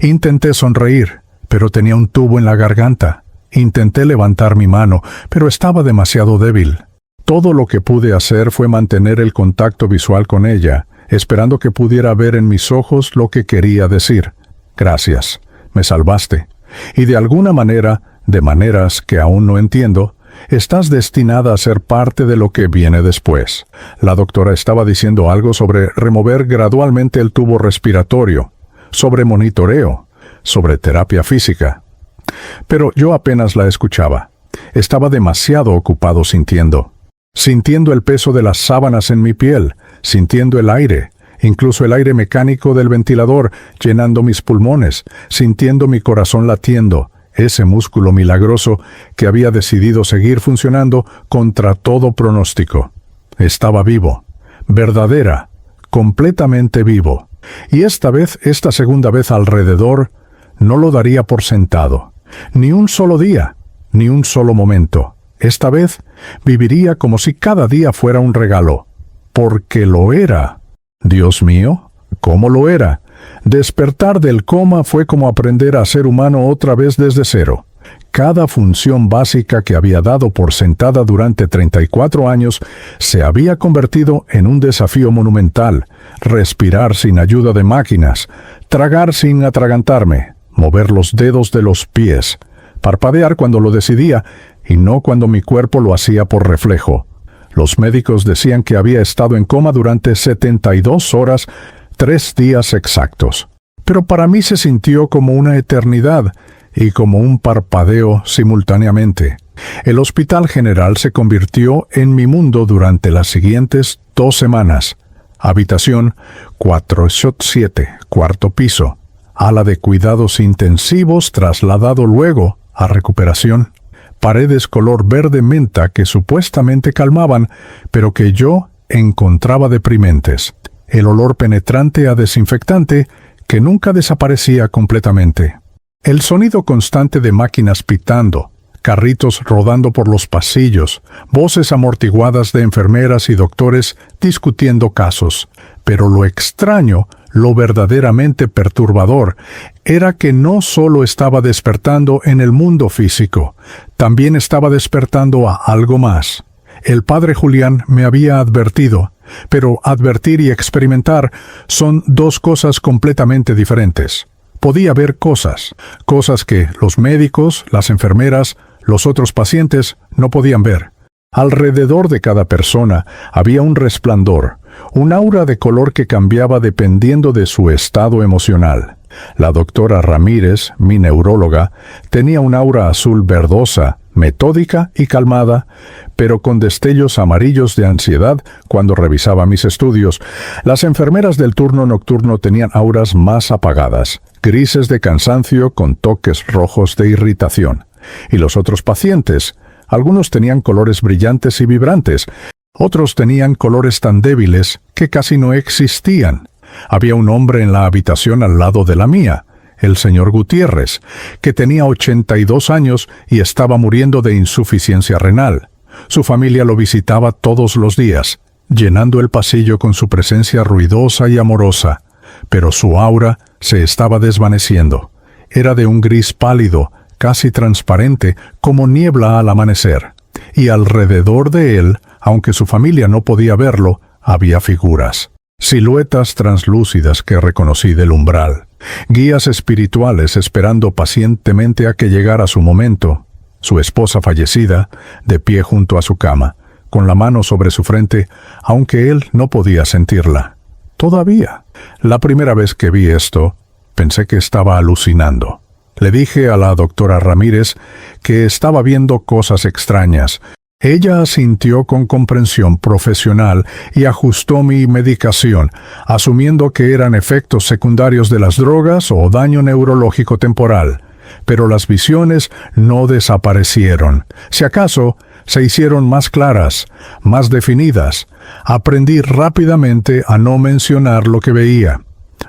Intenté sonreír, pero tenía un tubo en la garganta. Intenté levantar mi mano, pero estaba demasiado débil. Todo lo que pude hacer fue mantener el contacto visual con ella, esperando que pudiera ver en mis ojos lo que quería decir. Gracias, me salvaste. Y de alguna manera, de maneras que aún no entiendo, estás destinada a ser parte de lo que viene después. La doctora estaba diciendo algo sobre remover gradualmente el tubo respiratorio, sobre monitoreo, sobre terapia física. Pero yo apenas la escuchaba. Estaba demasiado ocupado sintiendo el peso de las sábanas en mi piel, sintiendo el aire, incluso el aire mecánico del ventilador llenando mis pulmones, sintiendo mi corazón latiendo, ese músculo milagroso que había decidido seguir funcionando contra todo pronóstico. Estaba vivo, verdadera, completamente vivo. Y esta segunda vez alrededor, no lo daría por sentado. Ni un solo día, ni un solo momento. Esta vez viviría como si cada día fuera un regalo. Porque lo era. Dios mío, ¿cómo lo era? Despertar del coma fue como aprender a ser humano otra vez desde cero. Cada función básica que había dado por sentada durante 34 años se había convertido en un desafío monumental. Respirar sin ayuda de máquinas, Tragar sin atragantarme, mover los dedos de los pies, parpadear cuando lo decidía y no cuando mi cuerpo lo hacía por reflejo. Los médicos decían que había estado en coma durante 72 horas, 3 días exactos. Pero para mí se sintió como una eternidad y como un parpadeo simultáneamente. El Hospital General se convirtió en mi mundo durante las siguientes 2 semanas. Habitación 407, cuarto piso. Ala de cuidados intensivos trasladado luego a recuperación. Paredes color verde menta que supuestamente calmaban, pero que yo encontraba deprimentes. El olor penetrante a desinfectante que nunca desaparecía completamente. El sonido constante de máquinas pitando, carritos rodando por los pasillos, voces amortiguadas de enfermeras y doctores discutiendo casos. Pero lo extraño, lo verdaderamente perturbador, era que no solo estaba despertando en el mundo físico, también estaba despertando a algo más. El padre Julián me había advertido, pero advertir y experimentar son 2 cosas completamente diferentes. Podía ver cosas que los médicos, las enfermeras, los otros pacientes no podían ver. Alrededor de cada persona había un resplandor, un aura de color que cambiaba dependiendo de su estado emocional. La doctora Ramírez, mi neuróloga, tenía un aura azul verdosa, metódica y calmada, pero con destellos amarillos de ansiedad cuando revisaba mis estudios. Las enfermeras del turno nocturno tenían auras más apagadas, grises de cansancio con toques rojos de irritación. Y los otros pacientes, algunos tenían colores brillantes y vibrantes, otros tenían colores tan débiles que casi no existían. Había un hombre en la habitación al lado de la mía, el señor Gutiérrez, que tenía 82 años y estaba muriendo de insuficiencia renal. Su familia lo visitaba todos los días, llenando el pasillo con su presencia ruidosa y amorosa, pero su aura se estaba desvaneciendo. Era de un gris pálido, casi transparente, como niebla al amanecer. Y alrededor de él, aunque su familia no podía verlo, había figuras. Siluetas translúcidas que reconocí del umbral. Guías espirituales esperando pacientemente a que llegara su momento. Su esposa fallecida, de pie junto a su cama, con la mano sobre su frente, aunque él no podía sentirla. Todavía. La primera vez que vi esto, pensé que estaba alucinando. Le dije a la doctora Ramírez que estaba viendo cosas extrañas. Ella asintió con comprensión profesional y ajustó mi medicación, asumiendo que eran efectos secundarios de las drogas o daño neurológico temporal. Pero las visiones no desaparecieron. Si acaso, se hicieron más claras, más definidas. Aprendí rápidamente a no mencionar lo que veía.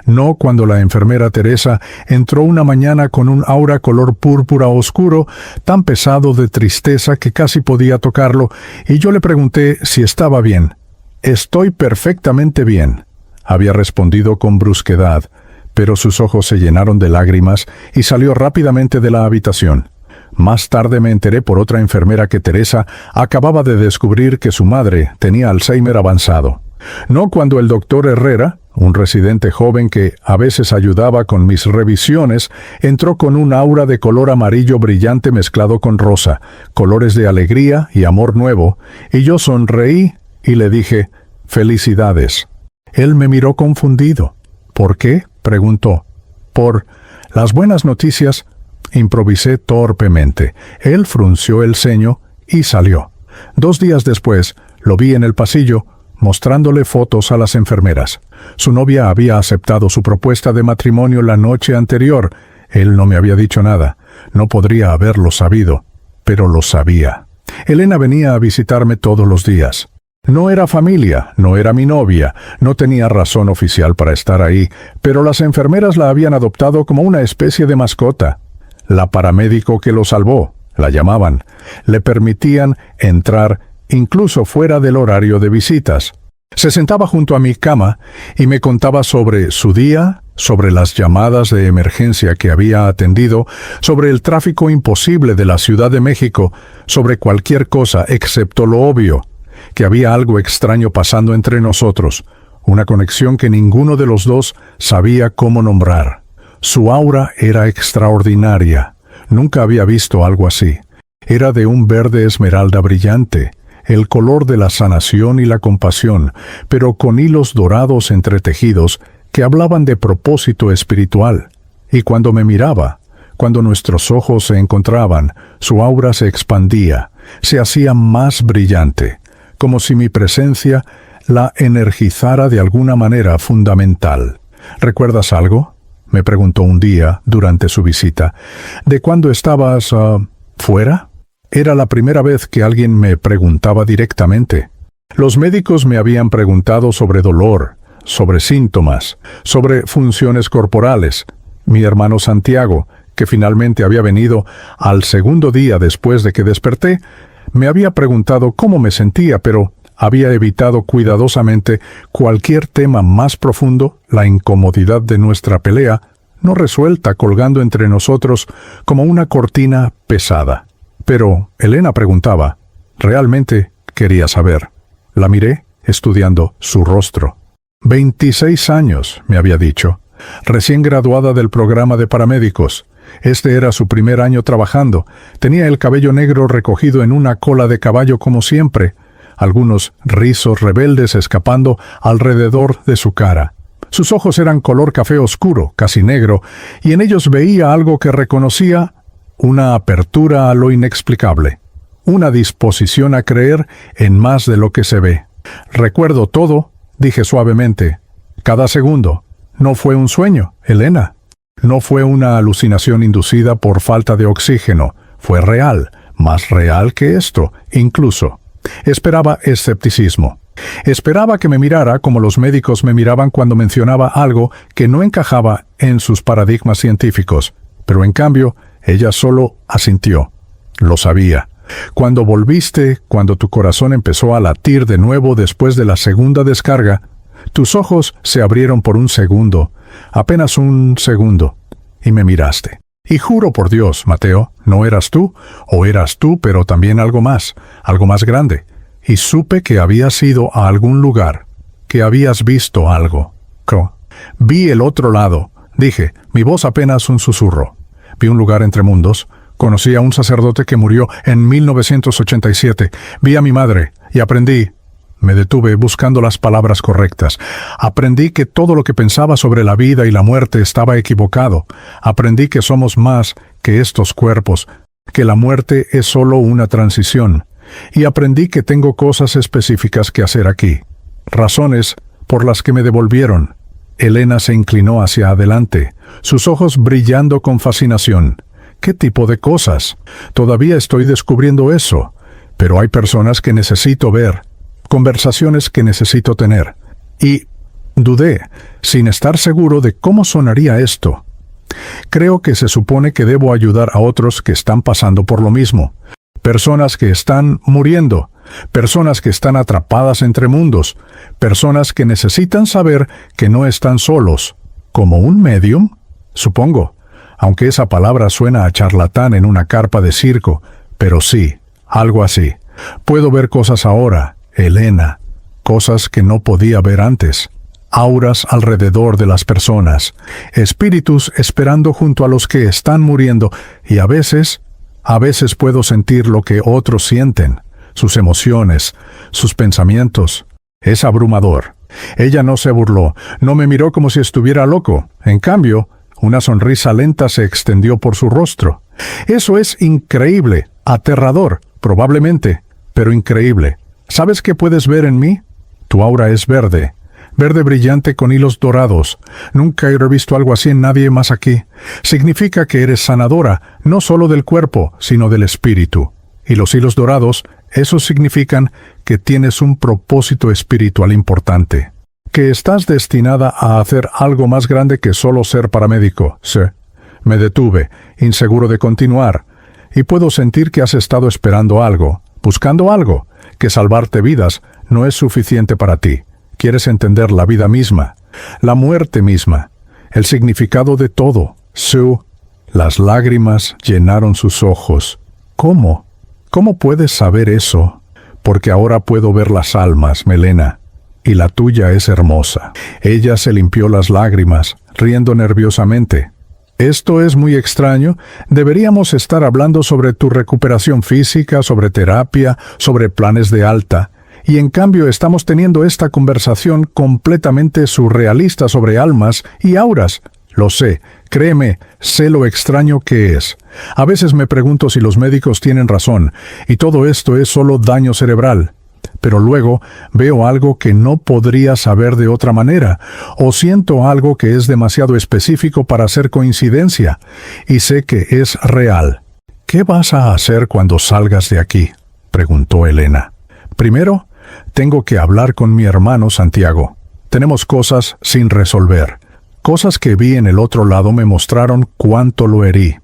No cuando la enfermera Teresa entró una mañana con un aura color púrpura oscuro, tan pesado de tristeza que casi podía tocarlo, y yo le pregunté si estaba bien. «Estoy perfectamente bien», había respondido con brusquedad, pero sus ojos se llenaron de lágrimas y salió rápidamente de la habitación. Más tarde me enteré por otra enfermera que Teresa acababa de descubrir que su madre tenía Alzheimer avanzado. No cuando el doctor Herrera, un residente joven que a veces ayudaba con mis revisiones, entró con un aura de color amarillo brillante mezclado con rosa, colores de alegría y amor nuevo, y yo sonreí y le dije, «Felicidades». Él me miró confundido. «¿Por qué?», preguntó. «Por las buenas noticias», improvisé torpemente. Él frunció el ceño y salió. 2 días después, lo vi en el pasillo, mostrándole fotos a las enfermeras. Su novia había aceptado su propuesta de matrimonio la noche anterior. Él no me había dicho nada. No podría haberlo sabido, pero lo sabía. Elena venía a visitarme todos los días. No era familia, no era mi novia, no tenía razón oficial para estar ahí, pero las enfermeras la habían adoptado como una especie de mascota. La paramédico que lo salvó, la llamaban, le permitían entrar incluso fuera del horario de visitas. Se sentaba junto a mi cama y me contaba sobre su día, sobre las llamadas de emergencia que había atendido, sobre el tráfico imposible de la Ciudad de México, sobre cualquier cosa excepto lo obvio, que había algo extraño pasando entre nosotros, Una conexión que ninguno de los dos sabía cómo nombrar. Su aura era extraordinaria. Nunca había visto algo así. Era de un verde esmeralda brillante, el color de la sanación y la compasión, pero con hilos dorados entretejidos que hablaban de propósito espiritual. Y cuando me miraba, cuando nuestros ojos se encontraban, su aura se expandía, se hacía más brillante, como si mi presencia la energizara de alguna manera fundamental. ¿Recuerdas algo?, me preguntó un día durante su visita. ¿De cuándo estabas, fuera? Era la primera vez que alguien me preguntaba directamente. Los médicos me habían preguntado sobre dolor, sobre síntomas, sobre funciones corporales. Mi hermano Santiago, que finalmente había venido al segundo día después de que desperté, me había preguntado cómo me sentía, pero había evitado cuidadosamente cualquier tema más profundo, la incomodidad de nuestra pelea, no resuelta colgando entre nosotros como una cortina pesada. Pero Elena preguntaba. Realmente quería saber. La miré, estudiando su rostro. 26 años, me había dicho. Recién graduada del programa de paramédicos. Este era su primer año trabajando. Tenía el cabello negro recogido en una cola de caballo como siempre, algunos rizos rebeldes escapando alrededor de su cara. Sus ojos eran color café oscuro, casi negro, y en ellos veía algo que reconocía: una apertura a lo inexplicable, una disposición a creer en más de lo que se ve. Recuerdo todo, dije suavemente, cada segundo. No fue un sueño, Elena. No fue una alucinación inducida por falta de oxígeno. Fue real, más real que esto, incluso. Esperaba escepticismo. Esperaba que me mirara como los médicos me miraban cuando mencionaba algo que no encajaba en sus paradigmas científicos. Pero en cambio, ella solo asintió. Lo sabía. Cuando volviste, cuando tu corazón empezó a latir de nuevo después de la segunda descarga, tus ojos se abrieron por un segundo, apenas un segundo, y me miraste. Y juro por Dios, Mateo, no eras tú, o eras tú, pero también algo más grande. Y supe que habías ido a algún lugar, que habías visto algo. Vi el otro lado, dije, mi voz apenas un susurro. Vi un lugar entre mundos. Conocí a un sacerdote que murió en 1987. Vi a mi madre y aprendí. Me detuve buscando las palabras correctas. Aprendí que todo lo que pensaba sobre la vida y la muerte estaba equivocado. Aprendí que somos más que estos cuerpos, que la muerte es solo una transición. Y aprendí que tengo cosas específicas que hacer aquí. Razones por las que me devolvieron. Elena se inclinó hacia adelante, sus ojos brillando con fascinación. ¿Qué tipo de cosas? Todavía estoy descubriendo eso. Pero hay personas que necesito ver. Conversaciones que necesito tener. Y dudé, sin estar seguro de cómo sonaría esto. Creo que se supone que debo ayudar a otros que están pasando por lo mismo. Personas que están muriendo. Personas que están atrapadas entre mundos. Personas que necesitan saber que no están solos. ¿Como un medium? Supongo. Aunque esa palabra suena a charlatán en una carpa de circo. Pero sí, algo así. Puedo ver cosas ahora. Elena, cosas que no podía ver antes, auras alrededor de las personas, espíritus esperando junto a los que están muriendo, y a veces puedo sentir lo que otros sienten, sus emociones, sus pensamientos. Es abrumador. Ella no se burló, no me miró como si estuviera loco. En cambio, una sonrisa lenta se extendió por su rostro. Eso es increíble, aterrador, probablemente, pero increíble. ¿Sabes qué puedes ver en mí? Tu aura es verde, verde brillante con hilos dorados. Nunca he visto algo así en nadie más aquí. Significa que eres sanadora, no solo del cuerpo, sino del espíritu. Y los hilos dorados, esos significan que tienes un propósito espiritual importante. Que estás destinada a hacer algo más grande que solo ser paramédico. Sí. Me detuve, inseguro de continuar, y puedo sentir que has estado esperando algo, buscando algo. Que salvarte vidas no es suficiente para ti. Quieres entender la vida misma, la muerte misma, el significado de todo. Las lágrimas llenaron sus ojos. ¿Cómo? ¿Cómo puedes saber eso? Porque ahora puedo ver las almas, Melena. y la tuya es hermosa. Ella se limpió las lágrimas, riendo nerviosamente. Esto es muy extraño. Deberíamos estar hablando sobre tu recuperación física, sobre terapia, sobre planes de alta. Y en cambio estamos teniendo esta conversación completamente surrealista sobre almas y auras. Lo sé, créeme, sé lo extraño que es. A veces me pregunto si los médicos tienen razón, y todo esto es solo daño cerebral. Pero luego veo algo que no podría saber de otra manera, o siento algo que es demasiado específico para ser coincidencia, y sé que es real. ¿Qué vas a hacer cuando salgas de aquí?, preguntó Elena. Primero, tengo que hablar con mi hermano Santiago. Tenemos cosas sin resolver. Cosas que vi en el otro lado me mostraron cuánto lo herí.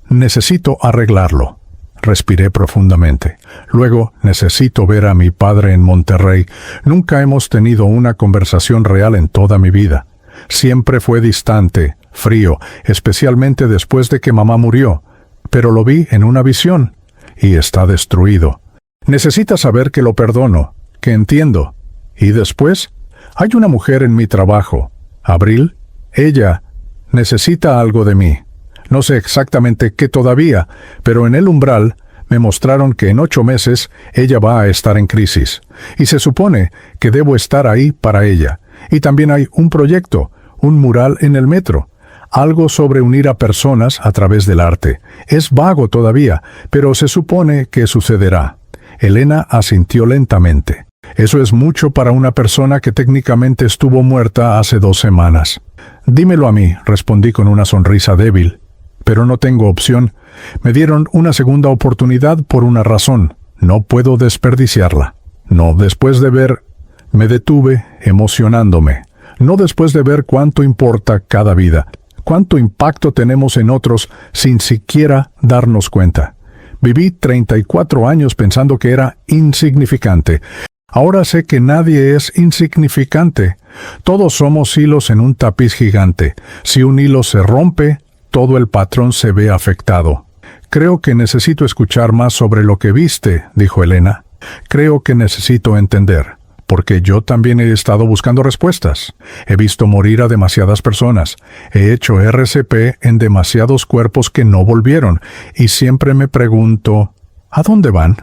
Necesito arreglarlo. Respiré profundamente. Luego, necesito ver a mi padre en Monterrey. Nunca hemos tenido una conversación real en toda mi vida. Siempre fue distante, frío, especialmente después de que mamá murió. Pero lo vi en una visión, y está destruido. Necesita saber que lo perdono, que entiendo. Y después, hay una mujer en mi trabajo, Abril. Ella necesita algo de mí. No sé exactamente qué todavía, pero en el umbral me mostraron que en 8 meses ella va a estar en crisis. Y se supone que debo estar ahí para ella. Y también hay un proyecto, un mural en el metro. Algo sobre unir a personas a través del arte. Es vago todavía, pero se supone que sucederá. Elena asintió lentamente. Eso es mucho para una persona que técnicamente estuvo muerta hace 2 semanas. Dímelo a mí, respondí con una sonrisa débil. Pero no tengo opción. Me dieron una segunda oportunidad por una razón. No puedo desperdiciarla. No después de ver... Me detuve, emocionándome. No después de ver cuánto importa cada vida. Cuánto impacto tenemos en otros sin siquiera darnos cuenta. Viví 34 años pensando que era insignificante. Ahora sé que nadie es insignificante. Todos somos hilos en un tapiz gigante. Si un hilo se rompe, todo el patrón se ve afectado. Creo que necesito escuchar más sobre lo que viste, dijo Elena. Creo que necesito entender, porque yo también he estado buscando respuestas. He visto morir a demasiadas personas. He hecho RCP en demasiados cuerpos que no volvieron, y siempre me pregunto, ¿a dónde van?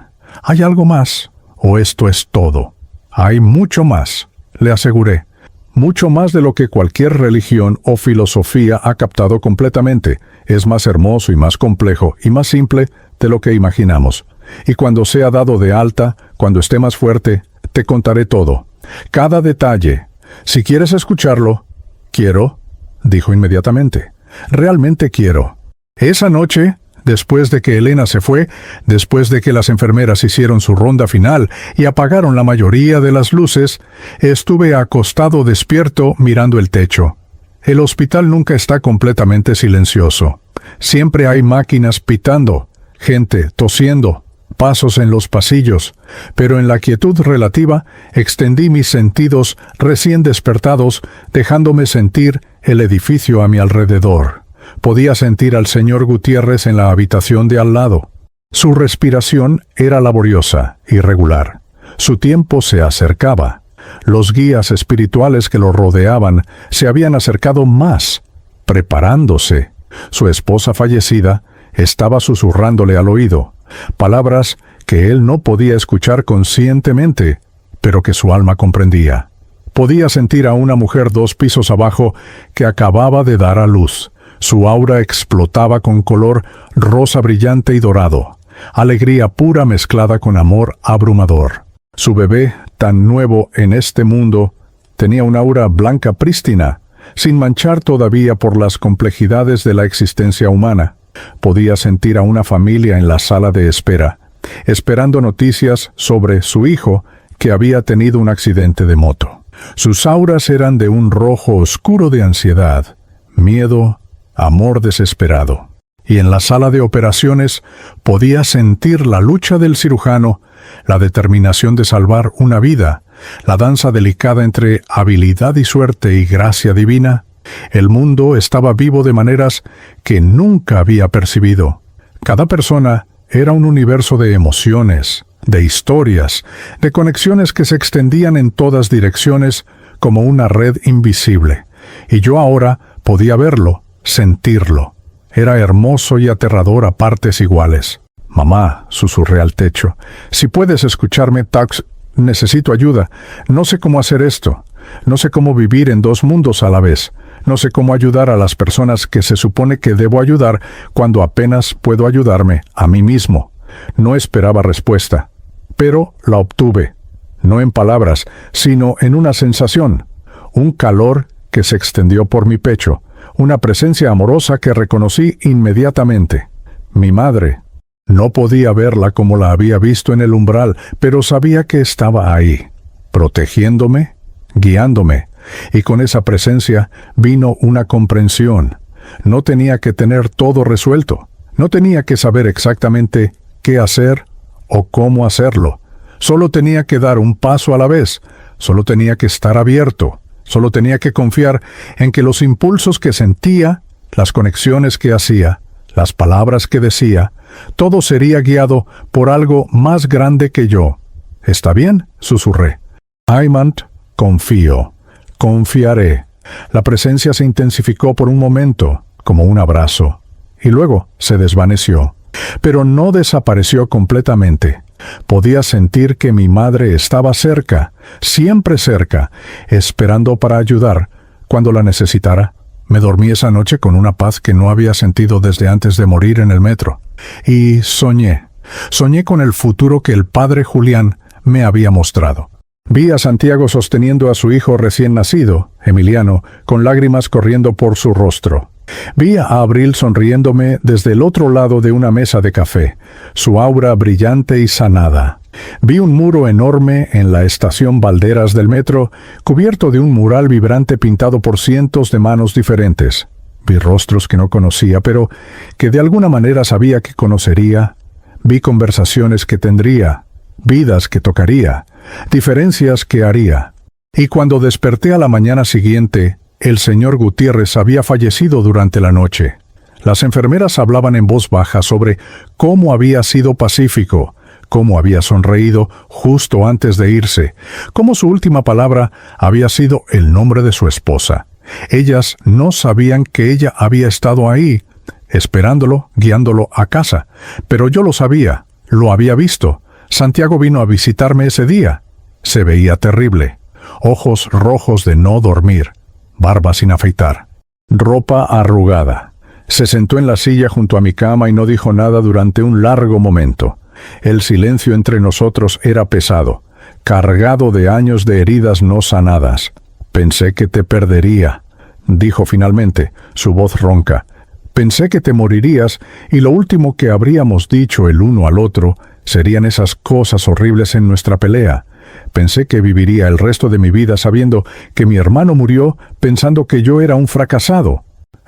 ¿Hay algo más? ¿O esto es todo? Hay mucho más, le aseguré. Mucho más de lo que cualquier religión o filosofía ha captado completamente. Es más hermoso y más complejo y más simple de lo que imaginamos. Y cuando sea dado de alta, cuando esté más fuerte, te contaré todo. Cada detalle. Si quieres escucharlo, quiero, dijo inmediatamente. Realmente quiero. Esa noche, después de que Elena se fue, después de que las enfermeras hicieron su ronda final y apagaron la mayoría de las luces, estuve acostado despierto mirando el techo. El hospital nunca está completamente silencioso. Siempre hay máquinas pitando, gente tosiendo, pasos en los pasillos, pero en la quietud relativa extendí mis sentidos recién despertados, dejándome sentir el edificio a mi alrededor. Podía sentir al señor Gutiérrez en la habitación de al lado. Su respiración era laboriosa, irregular. Su tiempo se acercaba. Los guías espirituales que lo rodeaban se habían acercado más, preparándose. Su esposa fallecida estaba susurrándole al oído, palabras que él no podía escuchar conscientemente, pero que su alma comprendía. Podía sentir a una mujer 2 pisos abajo que acababa de dar a luz. Su aura explotaba con color rosa brillante y dorado, alegría pura mezclada con amor abrumador. Su bebé, tan nuevo en este mundo, tenía un aura blanca prístina, sin manchar todavía por las complejidades de la existencia humana. Podía sentir a una familia en la sala de espera, esperando noticias sobre su hijo que había tenido un accidente de moto. Sus auras eran de un rojo oscuro de ansiedad, miedo, amor desesperado. Y en la sala de operaciones podía sentir la lucha del cirujano, la determinación de salvar una vida, la danza delicada entre habilidad y suerte y gracia divina. El mundo estaba vivo de maneras que nunca había percibido. Cada persona era un universo de emociones, de historias, de conexiones que se extendían en todas direcciones como una red invisible. Y yo ahora podía verlo, sentirlo. Era hermoso y aterrador a partes iguales. «Mamá», susurré al techo, «si puedes escucharme, Tux, necesito ayuda. No sé cómo hacer esto. No sé cómo vivir en dos mundos a la vez. No sé cómo ayudar a las personas que se supone que debo ayudar cuando apenas puedo ayudarme a mí mismo». No esperaba respuesta, pero la obtuve. No en palabras, sino en una sensación. Un calor que se extendió por mi pecho. Una presencia amorosa que reconocí inmediatamente. Mi madre. No podía verla como la había visto en el umbral, pero sabía que estaba ahí, protegiéndome, guiándome. Y con esa presencia vino una comprensión. No tenía que tener todo resuelto. No tenía que saber exactamente qué hacer o cómo hacerlo. Solo tenía que dar un paso a la vez. Solo tenía que estar abierto. Solo tenía que confiar en que los impulsos que sentía, las conexiones que hacía, las palabras que decía, todo sería guiado por algo más grande que yo. «¿Está bien?», susurré. «Aimant, confío. Confiaré». La presencia se intensificó por un momento, como un abrazo, y luego se desvaneció. Pero no desapareció completamente. Podía sentir que mi madre estaba cerca, siempre cerca, esperando para ayudar cuando la necesitara. Me dormí esa noche con una paz que no había sentido desde antes de morir en el metro. Y soñé. Soñé con el futuro que el padre Julián me había mostrado. Vi a Santiago sosteniendo a su hijo recién nacido, Emiliano, con lágrimas corriendo por su rostro. Vi a Abril sonriéndome desde el otro lado de una mesa de café, su aura brillante y sanada. Vi un muro enorme en la estación Valderas del metro, cubierto de un mural vibrante pintado por cientos de manos diferentes. Vi rostros que no conocía, pero que de alguna manera sabía que conocería. Vi conversaciones que tendría, vidas que tocaría, diferencias que haría. Y cuando desperté a la mañana siguiente, el señor Gutiérrez había fallecido durante la noche. Las enfermeras hablaban en voz baja sobre cómo había sido pacífico, cómo había sonreído justo antes de irse, cómo su última palabra había sido el nombre de su esposa. Ellas no sabían que ella había estado ahí, esperándolo, guiándolo a casa. Pero yo lo sabía, lo había visto. Santiago vino a visitarme ese día. Se veía terrible. Ojos rojos de no dormir. Barba sin afeitar. Ropa arrugada. Se sentó en la silla junto a mi cama y no dijo nada durante un largo momento. El silencio entre nosotros era pesado, cargado de años de heridas no sanadas. «Pensé que te perdería», dijo finalmente, su voz ronca. «Pensé que te morirías y lo último que habríamos dicho el uno al otro serían esas cosas horribles en nuestra pelea. Pensé que viviría el resto de mi vida sabiendo que mi hermano murió pensando que yo era un fracasado».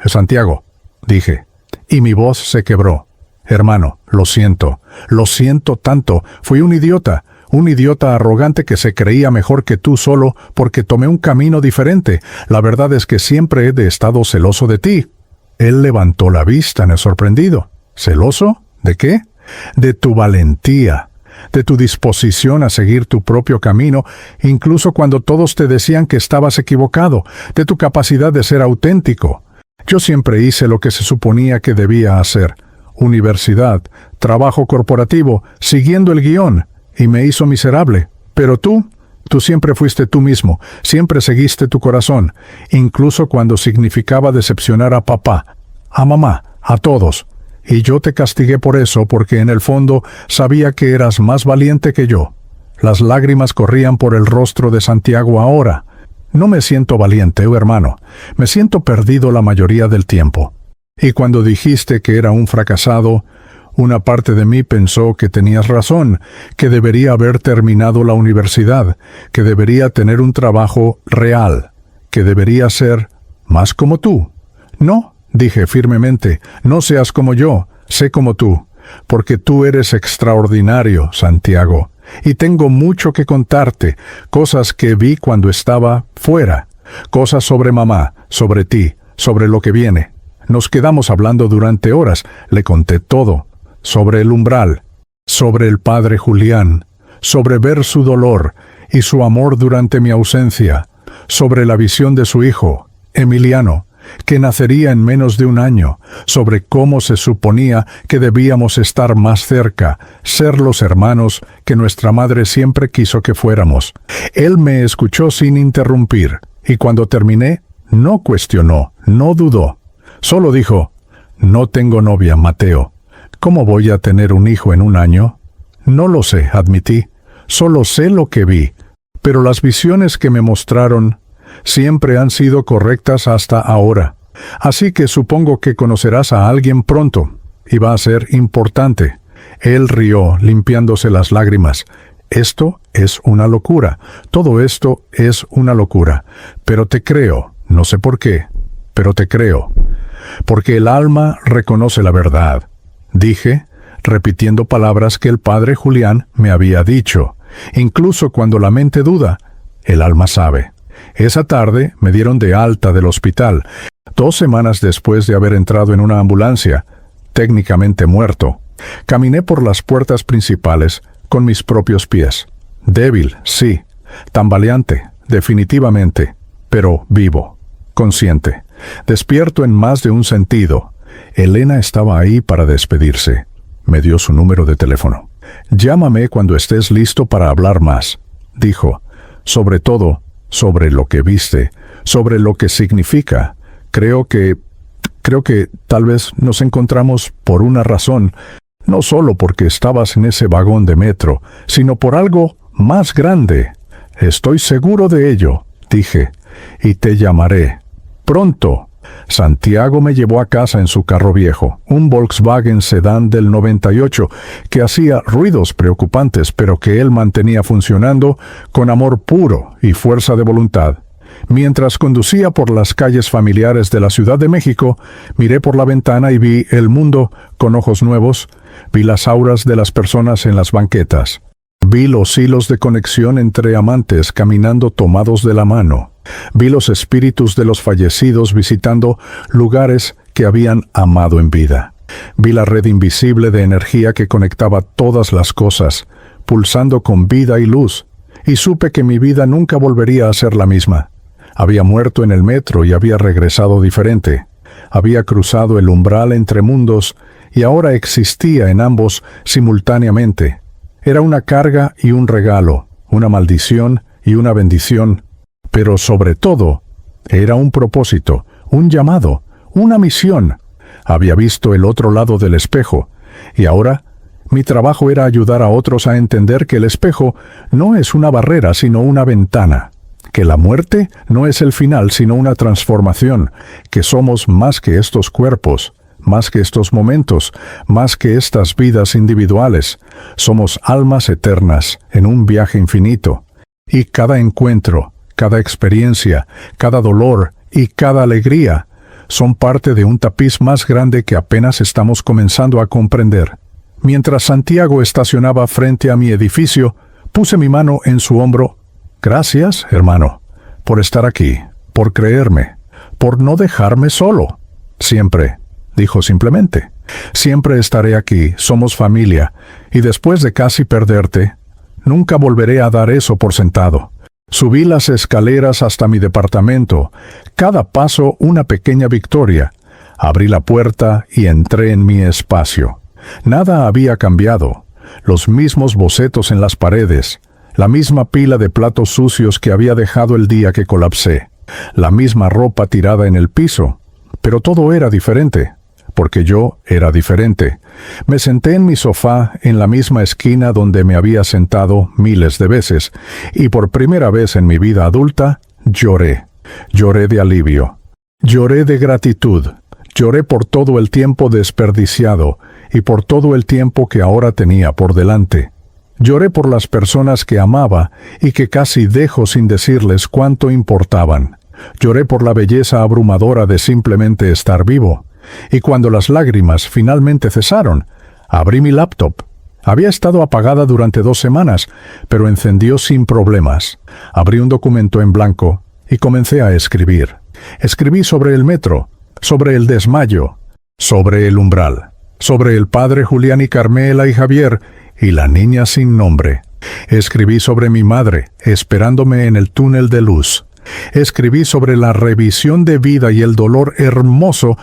«Santiago», dije, y mi voz se quebró. «Hermano, lo siento tanto, fui un idiota arrogante que se creía mejor que tú solo porque tomé un camino diferente. La verdad es que siempre he estado celoso de ti». Él levantó la vista, sorprendido. «¿Celoso? ¿De qué?» «De tu valentía, de tu disposición a seguir tu propio camino, incluso cuando todos te decían que estabas equivocado, de tu capacidad de ser auténtico. Yo siempre hice lo que se suponía que debía hacer. Universidad, trabajo corporativo, siguiendo el guión, y me hizo miserable. Pero tú siempre fuiste tú mismo, siempre seguiste tu corazón, incluso cuando significaba decepcionar a papá, a mamá, a todos. Y yo te castigué por eso, porque en el fondo sabía que eras más valiente que yo». Las lágrimas corrían por el rostro de Santiago ahora. «No me siento valiente, hermano. Me siento perdido la mayoría del tiempo. Y cuando dijiste que era un fracasado, una parte de mí pensó que tenías razón, que debería haber terminado la universidad, que debería tener un trabajo real, que debería ser más como tú. No», dije firmemente, «no seas como yo, sé como tú, porque tú eres extraordinario, Santiago, y tengo mucho que contarte, cosas que vi cuando estaba fuera, cosas sobre mamá, sobre ti, sobre lo que viene». Nos quedamos hablando durante horas, le conté todo, sobre el umbral, sobre el padre Julián, sobre ver su dolor y su amor durante mi ausencia, sobre la visión de su hijo, Emiliano, que nacería en menos de un año, sobre cómo se suponía que debíamos estar más cerca, ser los hermanos que nuestra madre siempre quiso que fuéramos. Él me escuchó sin interrumpir, y cuando terminé, no cuestionó, no dudó. Solo dijo: «No tengo novia, Mateo. ¿Cómo voy a tener un hijo en un año?» «No lo sé», admití. «Solo sé lo que vi, pero las visiones que me mostraron siempre han sido correctas hasta ahora. Así que supongo que conocerás a alguien pronto, y va a ser importante». Él rió, limpiándose las lágrimas. «Esto es una locura. Todo esto es una locura. Pero te creo. No sé por qué, pero te creo. Porque el alma reconoce la verdad», dije, repitiendo palabras que el padre Julián me había dicho. Incluso cuando la mente duda, el alma sabe. Esa tarde me dieron de alta del hospital, 2 semanas después de haber entrado en una ambulancia, técnicamente muerto. Caminé por las puertas principales con mis propios pies. Débil, sí. Tambaleante, definitivamente. Pero vivo, consciente. Despierto en más de un sentido. Elena estaba ahí para despedirse. Me dio su número de teléfono. «Llámame cuando estés listo para hablar más», dijo. «Sobre todo, sobre lo que viste, sobre lo que significa. Creo que tal vez nos encontramos por una razón, no solo porque estabas en ese vagón de metro, sino por algo más grande. Estoy seguro de ello», dije, «y te llamaré. Pronto». Santiago me llevó a casa en su carro viejo, un Volkswagen sedán del 98, que hacía ruidos preocupantes, pero que él mantenía funcionando con amor puro y fuerza de voluntad. Mientras conducía por las calles familiares de la Ciudad de México, miré por la ventana y vi el mundo con ojos nuevos, vi las auras de las personas en las banquetas. Vi los hilos de conexión entre amantes caminando tomados de la mano. Vi los espíritus de los fallecidos visitando lugares que habían amado en vida. Vi la red invisible de energía que conectaba todas las cosas, pulsando con vida y luz, y supe que mi vida nunca volvería a ser la misma. Había muerto en el metro y había regresado diferente. Había cruzado el umbral entre mundos y ahora existía en ambos simultáneamente. Era una carga y un regalo, una maldición y una bendición, pero sobre todo, era un propósito, un llamado, una misión. Había visto el otro lado del espejo, y ahora mi trabajo era ayudar a otros a entender que el espejo no es una barrera, sino una ventana, que la muerte no es el final, sino una transformación, que somos más que estos cuerpos, más que estos momentos, más que estas vidas individuales. Somos almas eternas en un viaje infinito. Y cada encuentro, cada experiencia, cada dolor y cada alegría son parte de un tapiz más grande que apenas estamos comenzando a comprender. Mientras Santiago estacionaba frente a mi edificio, puse mi mano en su hombro. «Gracias, hermano, por estar aquí, por creerme, por no dejarme solo. Siempre», dijo simplemente. «Siempre estaré aquí, somos familia, y después de casi perderte, nunca volveré a dar eso por sentado». Subí las escaleras hasta mi departamento, cada paso una pequeña victoria. Abrí la puerta y entré en mi espacio. Nada había cambiado. Los mismos bocetos en las paredes, la misma pila de platos sucios que había dejado el día que colapsé, la misma ropa tirada en el piso, pero todo era diferente. Porque yo era diferente. Me senté en mi sofá en la misma esquina donde me había sentado miles de veces, y por primera vez en mi vida adulta, lloré. Lloré de alivio. Lloré de gratitud. Lloré por todo el tiempo desperdiciado y por todo el tiempo que ahora tenía por delante. Lloré por las personas que amaba y que casi dejo sin decirles cuánto importaban. Lloré por la belleza abrumadora de simplemente estar vivo. Y cuando las lágrimas finalmente cesaron, abrí mi laptop. Había estado apagada durante 2 semanas, pero encendió sin problemas. Abrí un documento en blanco y comencé a escribir. Escribí sobre el metro, sobre el desmayo, sobre el umbral, sobre el padre Julián y Carmela y Javier y la niña sin nombre. Escribí sobre mi madre, esperándome en el túnel de luz. Escribí sobre la revisión de vida y el dolor hermoso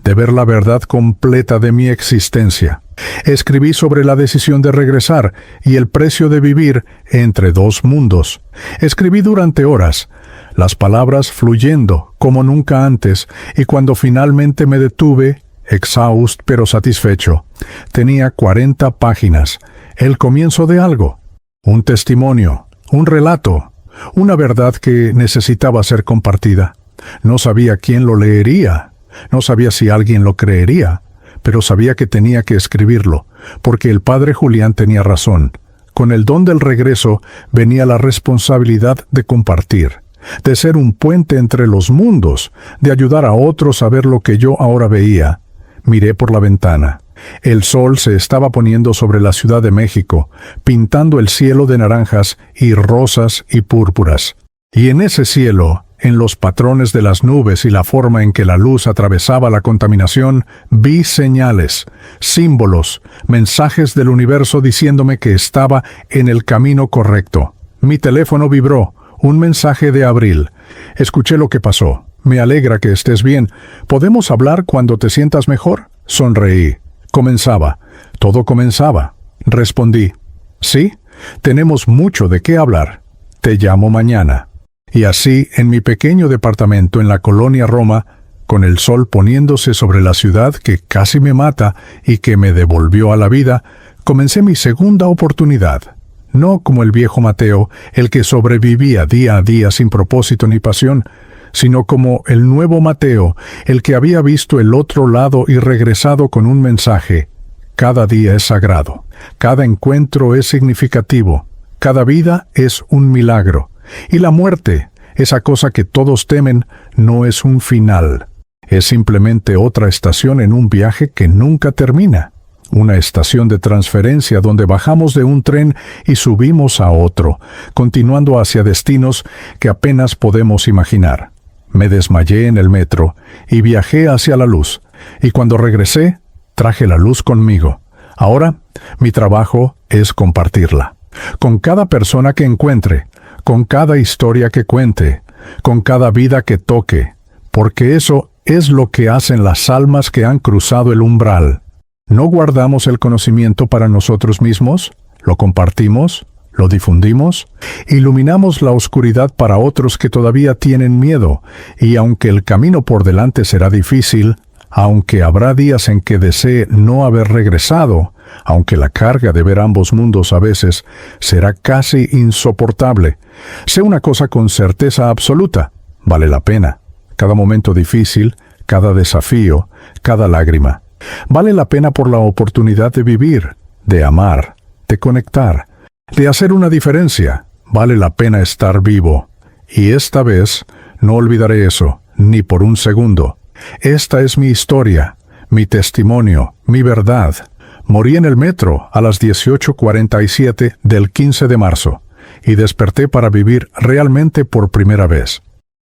de ver la verdad completa de mi existencia. Escribí sobre la decisión de regresar y el precio de vivir entre dos mundos. Escribí durante horas, las palabras fluyendo como nunca antes, y cuando finalmente me detuve, exhausto pero satisfecho, tenía 40 páginas, el comienzo de algo, un testimonio, un relato, una verdad que necesitaba ser compartida. No sabía quién lo leería, no sabía si alguien lo creería, pero sabía que tenía que escribirlo, porque el padre Julián tenía razón. Con el don del regreso venía la responsabilidad de compartir, de ser un puente entre los mundos, de ayudar a otros a ver lo que yo ahora veía. Miré por la ventana. El sol se estaba poniendo sobre la Ciudad de México, pintando el cielo de naranjas y rosas y púrpuras. Y en ese cielo, en los patrones de las nubes y la forma en que la luz atravesaba la contaminación, vi señales, símbolos, mensajes del universo diciéndome que estaba en el camino correcto. Mi teléfono vibró, un mensaje de Abril. Escuché lo que pasó. Me alegra que estés bien. ¿Podemos hablar cuando te sientas mejor? Sonreí. Todo comenzaba. Respondí. Sí, tenemos mucho de qué hablar. Te llamo mañana. Y así, en mi pequeño departamento en la colonia Roma, con el sol poniéndose sobre la ciudad que casi me mata y que me devolvió a la vida, comencé mi segunda oportunidad. No como el viejo Mateo, el que sobrevivía día a día sin propósito ni pasión, sino como el nuevo Mateo, el que había visto el otro lado y regresado con un mensaje. Cada día es sagrado, cada encuentro es significativo, cada vida es un milagro. Y la muerte, esa cosa que todos temen, no es un final. Es simplemente otra estación en un viaje que nunca termina. Una estación de transferencia donde bajamos de un tren y subimos a otro, continuando hacia destinos que apenas podemos imaginar. Me desmayé en el metro y viajé hacia la luz, y cuando regresé, traje la luz conmigo. Ahora, mi trabajo es compartirla. Con cada persona que encuentre, con cada historia que cuente, con cada vida que toque, porque eso es lo que hacen las almas que han cruzado el umbral. ¿No guardamos el conocimiento para nosotros mismos? ¿Lo compartimos? ¿Lo difundimos? Iluminamos la oscuridad para otros que todavía tienen miedo, y aunque el camino por delante será difícil, aunque habrá días en que desee no haber regresado, aunque la carga de ver ambos mundos a veces será casi insoportable, sé una cosa con certeza absoluta: vale la pena. Cada momento difícil, cada desafío, cada lágrima. Vale la pena por la oportunidad de vivir, de amar, de conectar, de hacer una diferencia. Vale la pena estar vivo. Y esta vez no olvidaré eso, ni por un segundo. Esta es mi historia, mi testimonio, mi verdad. Morí en el metro a las 18:47 del 15 de marzo y desperté para vivir realmente por primera vez.